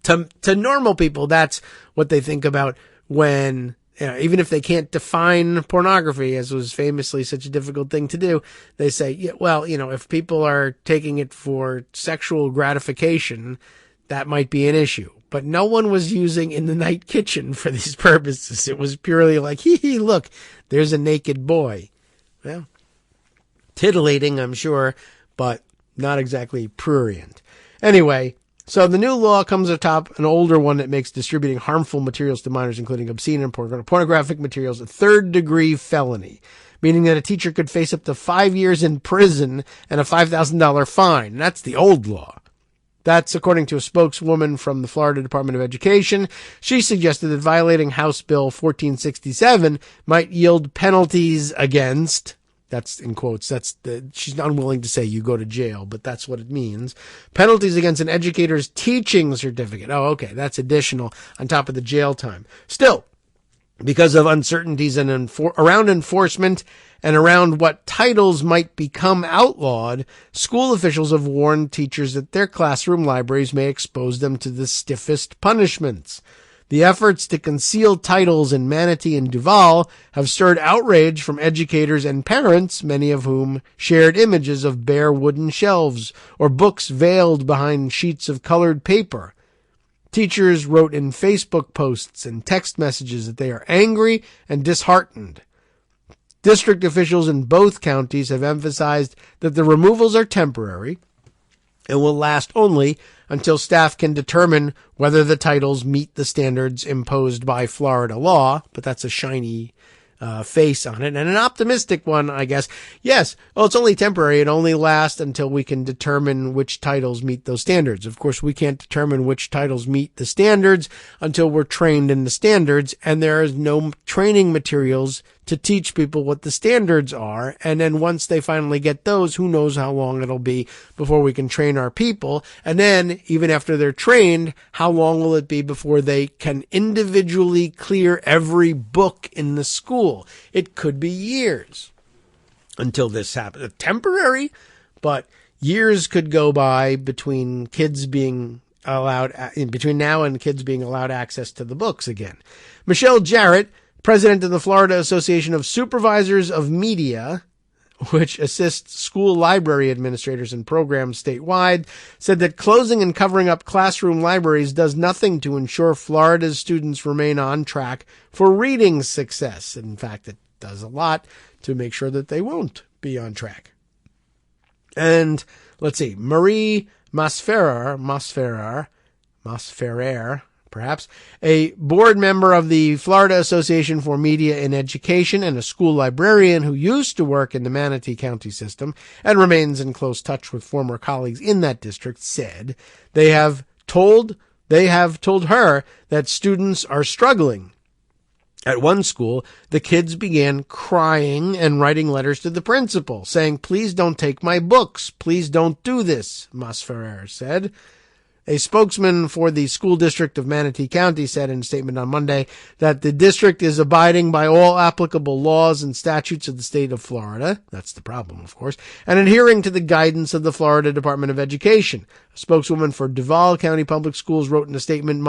to normal people, that's what they think about when, even if they can't define pornography, as was famously such a difficult thing to do, they say, yeah, well, if people are taking it for sexual gratification, that might be an issue. But no one was using In the Night Kitchen for these purposes. It was purely like, hee, look, there's a naked boy. Well, titillating, I'm sure, but not exactly prurient. Anyway, so the new law comes atop an older one that makes distributing harmful materials to minors, including obscene and pornographic materials, a third-degree felony, meaning that a teacher could face up to 5 years in prison and a $5,000 fine. And that's the old law. That's according to a spokeswoman from the Florida Department of Education. She suggested that violating House Bill 1467 might yield penalties against, that's in quotes, she's unwilling to say you go to jail, but that's what it means. Penalties against an educator's teaching certificate. Oh, okay, that's additional on top of the jail time. Still, because of uncertainties around enforcement and around what titles might become outlawed, school officials have warned teachers that their classroom libraries may expose them to the stiffest punishments. The efforts to conceal titles in Manatee and Duval have stirred outrage from educators and parents, many of whom shared images of bare wooden shelves or books veiled behind sheets of colored paper. Teachers wrote in Facebook posts and text messages that they are angry and disheartened. District officials in both counties have emphasized that the removals are temporary and will last only until staff can determine whether the titles meet the standards imposed by Florida law, but that's a shiny face on it, and an optimistic one, I guess. Yes, well, it's only temporary. It only lasts until we can determine which titles meet those standards. Of course, we can't determine which titles meet the standards until we're trained in the standards, and there is no training materials to teach people what the standards are. And then once they finally get those, who knows how long it'll be before we can train our people. And then even after they're trained, how long will it be before they can individually clear every book in the school? It could be years until this happens. Temporary, but years could go by between kids being allowed, between now and kids being allowed access to the books again. Michelle Jarrett, president of the Florida Association of Supervisors of Media, which assists school library administrators and programs statewide, said that closing and covering up classroom libraries does nothing to ensure Florida's students remain on track for reading success. In fact, it does a lot to make sure that they won't be on track. And let's see, Marie Masferrer, perhaps, a board member of the Florida Association for Media in Education and a school librarian who used to work in the Manatee County system and remains in close touch with former colleagues in that district, said they have told her that students are struggling. At one school, the kids began crying and writing letters to the principal, saying, "Please don't take my books. Please don't do this," Masferrer said. A spokesman for the school district of Manatee County said in a statement on Monday that the district is abiding by all applicable laws and statutes of the state of Florida. That's the problem, of course, and adhering to the guidance of the Florida Department of Education. A spokeswoman for Duval County Public Schools wrote in a statement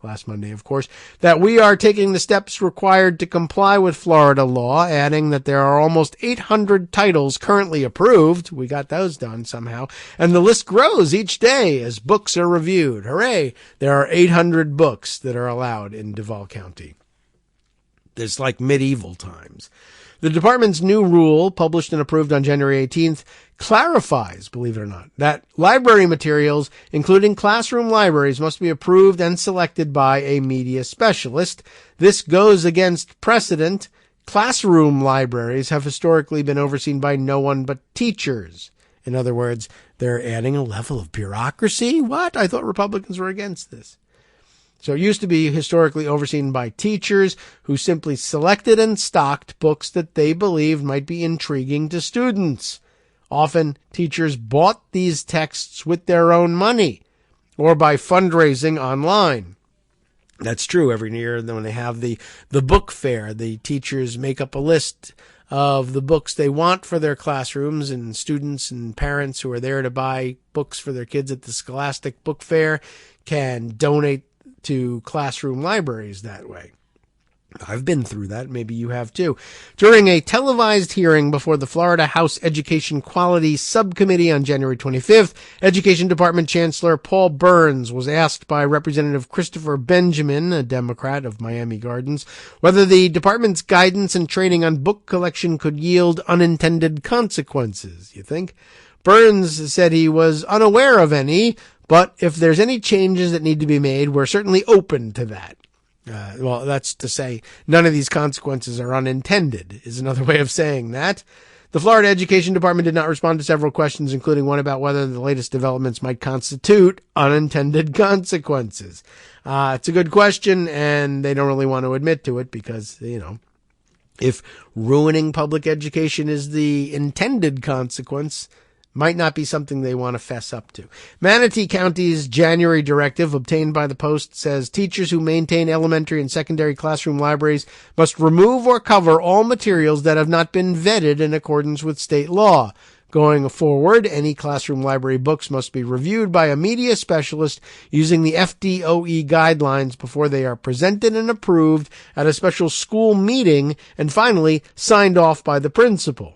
last Monday, of course, that we are taking the steps required to comply with Florida law, adding that there are almost 800 titles currently approved. We got those done somehow. And the list grows each day as books are reviewed. Hooray! There are 800 books that are allowed in Duval County. It's like medieval times. The department's new rule, published and approved on January 18th, clarifies, believe it or not, that library materials, including classroom libraries, must be approved and selected by a media specialist. This goes against precedent. Classroom libraries have historically been overseen by no one but teachers. In other words, they're adding a level of bureaucracy? What? I thought Republicans were against this. So it used to be historically overseen by teachers who simply selected and stocked books that they believed might be intriguing to students. Often, teachers bought these texts with their own money or by fundraising online. That's true every year when they have the book fair. The teachers make up a list of the books they want for their classrooms, and students and parents who are there to buy books for their kids at the Scholastic Book Fair can donate to classroom libraries that way. I've been through that. Maybe you have too. During a televised hearing before the Florida House Education Quality Subcommittee on January 25th, Education Department Chancellor Paul Burns was asked by Representative Christopher Benjamin, a Democrat of Miami Gardens, whether the department's guidance and training on book collection could yield unintended consequences. You think? Burns said he was unaware of any, but if there's any changes that need to be made, we're certainly open to that. Well, that's to say none of these consequences are unintended, is another way of saying that. The Florida Education Department did not respond to several questions, including one about whether the latest developments might constitute unintended consequences. It's a good question, and they don't really want to admit to it because, if ruining public education is the intended consequence, might not be something they want to fess up to. Manatee County's January directive, obtained by the Post, says teachers who maintain elementary and secondary classroom libraries must remove or cover all materials that have not been vetted in accordance with state law. Going forward, any classroom library books must be reviewed by a media specialist using the FDOE guidelines before they are presented and approved at a special school meeting, and finally signed off by the principal.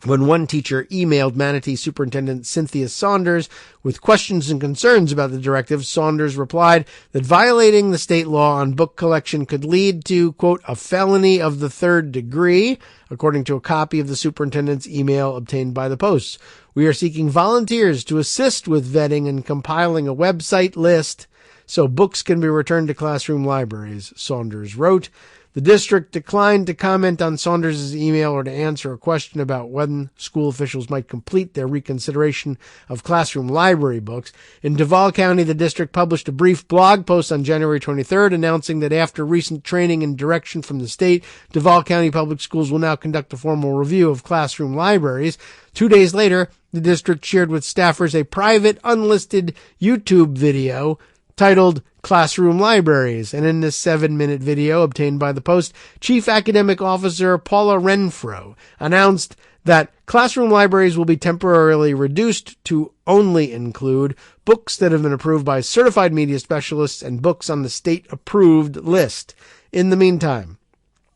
When one teacher emailed Manatee Superintendent Cynthia Saunders with questions and concerns about the directive, Saunders replied that violating the state law on book collection could lead to, quote, a felony of the third degree, according to a copy of the superintendent's email obtained by the Post. We are seeking volunteers to assist with vetting and compiling a website list so books can be returned to classroom libraries, Saunders wrote. The district declined to comment on Saunders' email or to answer a question about when school officials might complete their reconsideration of classroom library books. In Duval County, the district published a brief blog post on January 23rd announcing that after recent training and direction from the state, Duval County Public Schools will now conduct a formal review of classroom libraries. 2 days later, the district shared with staffers a private, unlisted YouTube video titled Classroom Libraries, and in this 7-minute video obtained by the Post, Chief Academic Officer Paula Renfro announced that classroom libraries will be temporarily reduced to only include books that have been approved by certified media specialists and books on the state-approved list. In the meantime,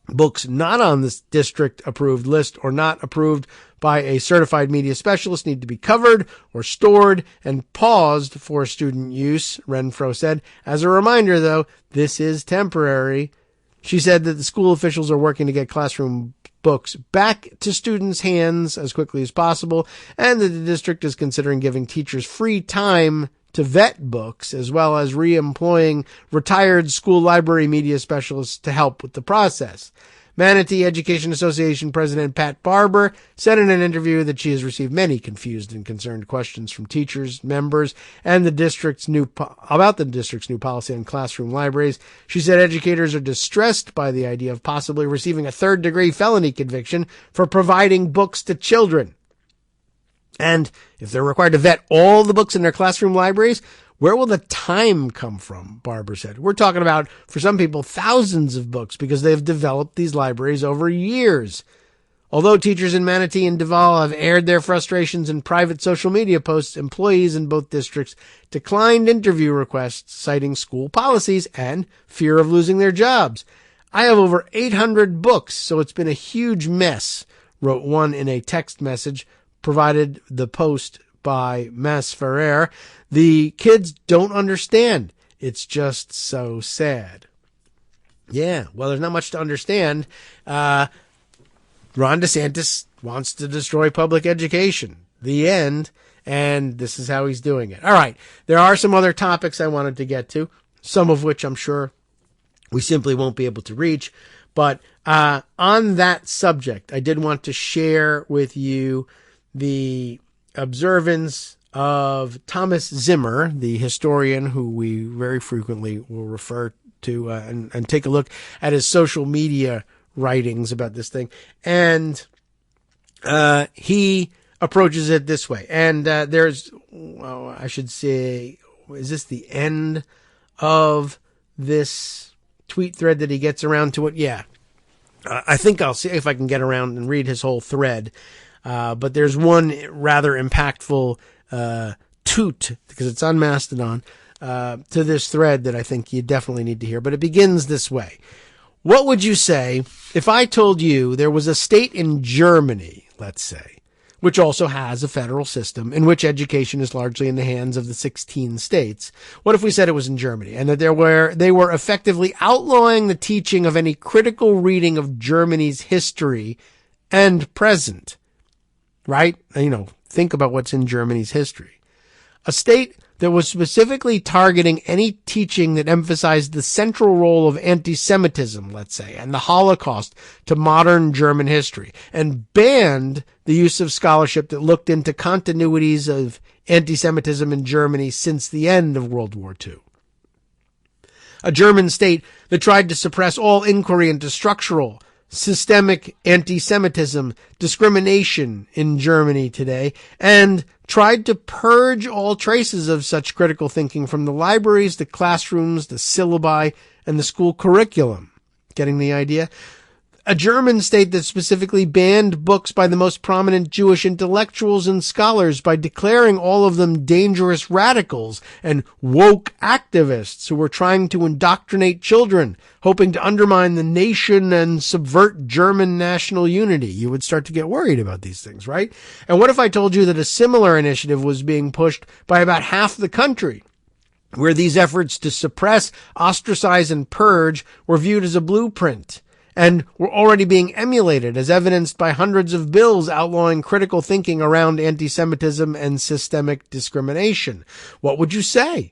books not on this district-approved list or not approved by a certified media specialist need to be covered or stored and paused for student use, Renfro said. As a reminder, though, this is temporary. She said that the school officials are working to get classroom books back to students' hands as quickly as possible, and that the district is considering giving teachers free time to vet books, as well as re-employing retired school library media specialists to help with the process. Manatee Education Association President Pat Barber said in an interview that she has received many confused and concerned questions from teachers, members, and the district's about the district's new policy on classroom libraries. She said educators are distressed by the idea of possibly receiving a third-degree felony conviction for providing books to children. And if they're required to vet all the books in their classroom libraries, where will the time come from, Barber said. We're talking about, for some people, thousands of books because they've developed these libraries over years. Although teachers in Manatee and Duval have aired their frustrations in private social media posts, employees in both districts declined interview requests, citing school policies and fear of losing their jobs. I have over 800 books, so it's been a huge mess, wrote one in a text message provided the Post by Mas Ferrer. The kids don't understand. It's just so sad. Yeah, well, there's not much to understand. Ron DeSantis wants to destroy public education. The end. And this is how he's doing it. All right. There are some other topics I wanted to get to, some of which I'm sure we simply won't be able to reach. But on that subject, I did want to share with you the observance of Thomas Zimmer, the historian who we very frequently will refer to and take a look at his social media writings about this thing. And he approaches it this way. And there's, well, I should say, is this the end of this tweet thread that he gets around to it? Yeah. I think I'll see if I can get around and read his whole thread. But there's one rather impactful toot, because it's on Mastodon, to this thread that I think you definitely need to hear. But it begins this way. What would you say if I told you there was a state in Germany, let's say, which also has a federal system in which education is largely in the hands of the 16 states? What if we said it was in Germany and that they were effectively outlawing the teaching of any critical reading of Germany's history and present? Right? Think about what's in Germany's history. A state that was specifically targeting any teaching that emphasized the central role of anti-Semitism, let's say, and the Holocaust to modern German history, and banned the use of scholarship that looked into continuities of anti-Semitism in Germany since the end of World War II. A German state that tried to suppress all inquiry into structural, systemic anti-Semitism, discrimination in Germany today, and tried to purge all traces of such critical thinking from the libraries, the classrooms, the syllabi, and the school curriculum. Getting the idea? A German state that specifically banned books by the most prominent Jewish intellectuals and scholars by declaring all of them dangerous radicals and woke activists who were trying to indoctrinate children, hoping to undermine the nation and subvert German national unity. You would start to get worried about these things, right? And what if I told you that a similar initiative was being pushed by about half the country, where these efforts to suppress, ostracize, and purge were viewed as a blueprint, and were already being emulated, as evidenced by hundreds of bills outlawing critical thinking around anti-Semitism and systemic discrimination? What would you say?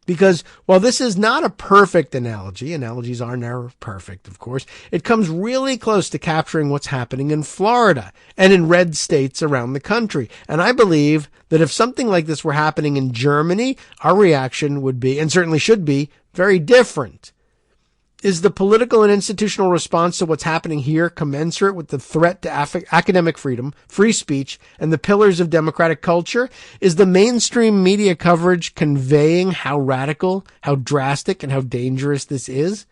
Because while this is not a perfect analogy, analogies are never perfect, of course, it comes really close to capturing what's happening in Florida and in red states around the country. And I believe that if something like this were happening in Germany, our reaction would be, and certainly should be, very different. Is the political and institutional response to what's happening here commensurate with the threat to academic freedom, free speech, and the pillars of democratic culture? Is the mainstream media coverage conveying how radical, how drastic, and how dangerous this is?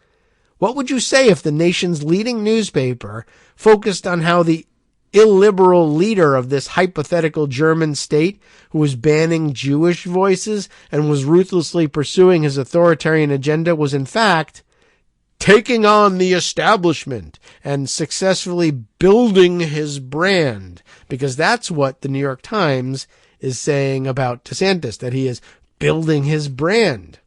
What would you say if the nation's leading newspaper focused on how the illiberal leader of this hypothetical German state, who was banning Jewish voices and was ruthlessly pursuing his authoritarian agenda, was in fact taking on the establishment and successfully building his brand? Because that's what the New York Times is saying about DeSantis, that he is building his brand.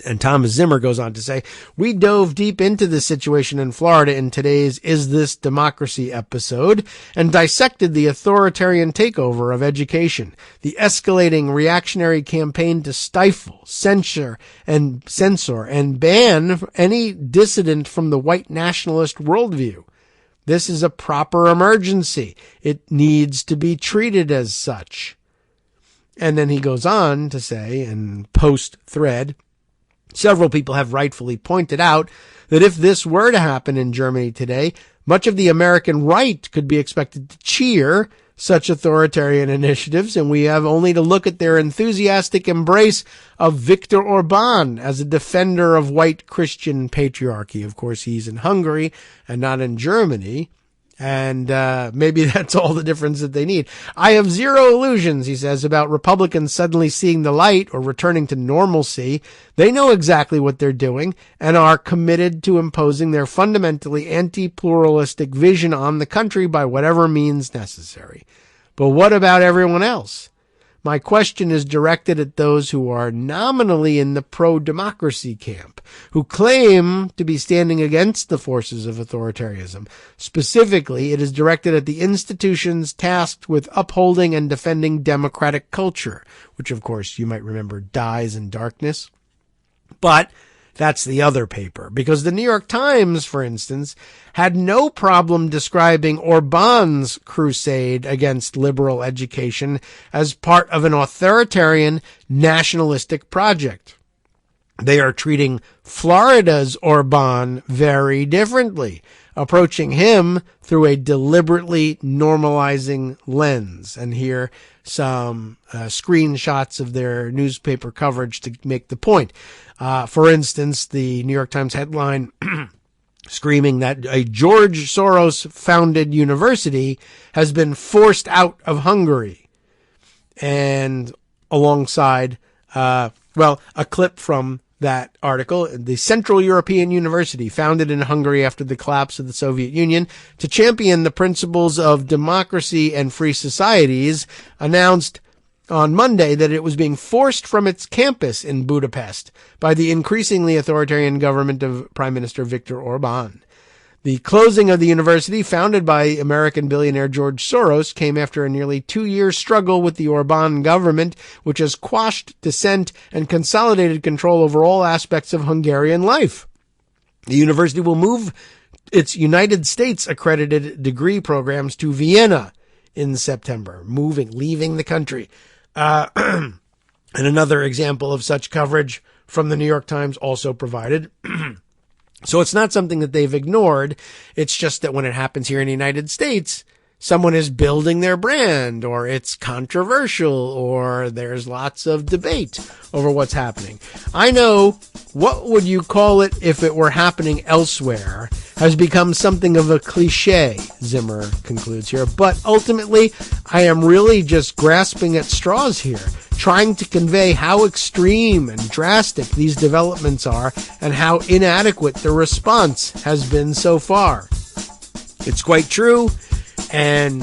And Thomas Zimmer goes on to say, we dove deep into this situation in Florida in today's Is This Democracy episode and dissected the authoritarian takeover of education, the escalating reactionary campaign to stifle, censor, and ban any dissident from the white nationalist worldview. This is a proper emergency. It needs to be treated as such. And then he goes on to say in post-thread, several people have rightfully pointed out that if this were to happen in Germany today, much of the American right could be expected to cheer such authoritarian initiatives, and we have only to look at their enthusiastic embrace of Viktor Orban as a defender of white Christian patriarchy. Of course, he's in Hungary and not in Germany. And maybe that's all the difference that they need. I have zero illusions, he says, about Republicans suddenly seeing the light or returning to normalcy. They know exactly what they're doing and are committed to imposing their fundamentally anti-pluralistic vision on the country by whatever means necessary. But what about everyone else? My question is directed at those who are nominally in the pro-democracy camp, who claim to be standing against the forces of authoritarianism. Specifically, it is directed at the institutions tasked with upholding and defending democratic culture, which, of course, you might remember dies in darkness. But that's the other paper, because the New York Times, for instance, had no problem describing Orban's crusade against liberal education as part of an authoritarian nationalistic project. They are treating Florida's Orban very differently, approaching him through a deliberately normalizing lens. And here some screenshots of their newspaper coverage to make the point. For instance, the New York Times headline screaming that a George Soros-founded university has been forced out of Hungary. And alongside, a clip from that article, the Central European University, founded in Hungary after the collapse of the Soviet Union to champion the principles of democracy and free societies, announced on Monday that it was being forced from its campus in Budapest by the increasingly authoritarian government of Prime Minister Viktor Orban. The closing of the university, founded by American billionaire George Soros, came after a nearly 2-year struggle with the Orban government, which has quashed dissent and consolidated control over all aspects of Hungarian life. The university will move its United States accredited degree programs to Vienna in September, leaving the country. And another example of such coverage from the New York Times also provided. So it's not something that they've ignored. It's just that when it happens here in the United States, someone is building their brand, or it's controversial, or there's lots of debate over what's happening. I know, what would you call it if it were happening elsewhere has become something of a cliche, Zimmer concludes here. But ultimately, I am really just grasping at straws here, trying to convey how extreme and drastic these developments are and how inadequate the response has been so far. It's quite true, and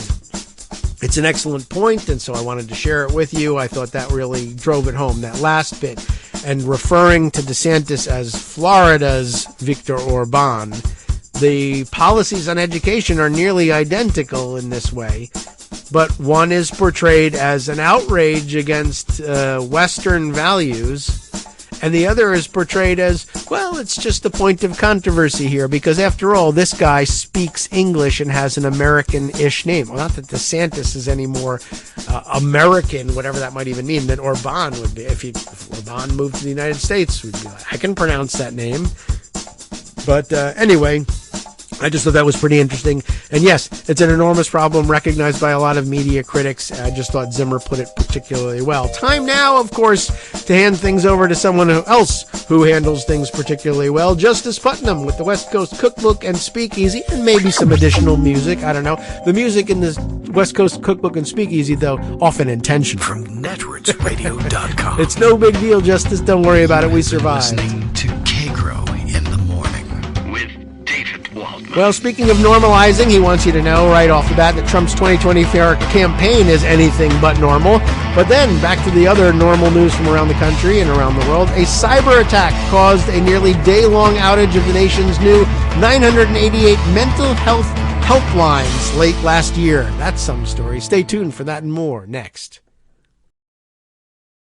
it's an excellent point, and so I wanted to share it with you. I thought that really drove it home, that last bit. And referring to DeSantis as Florida's Viktor Orban, the policies on education are nearly identical in this way, but one is portrayed as an outrage against Western values, and the other is portrayed as, well, it's just a point of controversy here, because after all, this guy speaks English and has an American-ish name. Well, not that DeSantis is any more American, whatever that might even mean, than Orban would be. If Orban moved to the United States, we'd be like, I can pronounce that name. But anyway, I just thought that was pretty interesting. And yes, it's an enormous problem recognized by a lot of media critics. I just thought Zimmer put it particularly well. Time now, of course, to hand things over to someone else who handles things particularly well. Justice Putnam with the West Coast Cookbook and Speakeasy, and maybe some additional music. I don't know. The music in the West Coast Cookbook and Speakeasy, though, often intentional. From netrootsradio.com. It's no big deal, Justice. Don't worry about it. We survived. Listening to Kagro in the morning with David Waldman. Well, speaking of normalizing, he wants you to know right off the bat that Trump's 2024 campaign is anything but normal. But then, back to the other normal news from around the country and around the world. A cyber attack caused a nearly day-long outage of the nation's new 988 mental health helplines late last year. That's some story. Stay tuned for that and more next.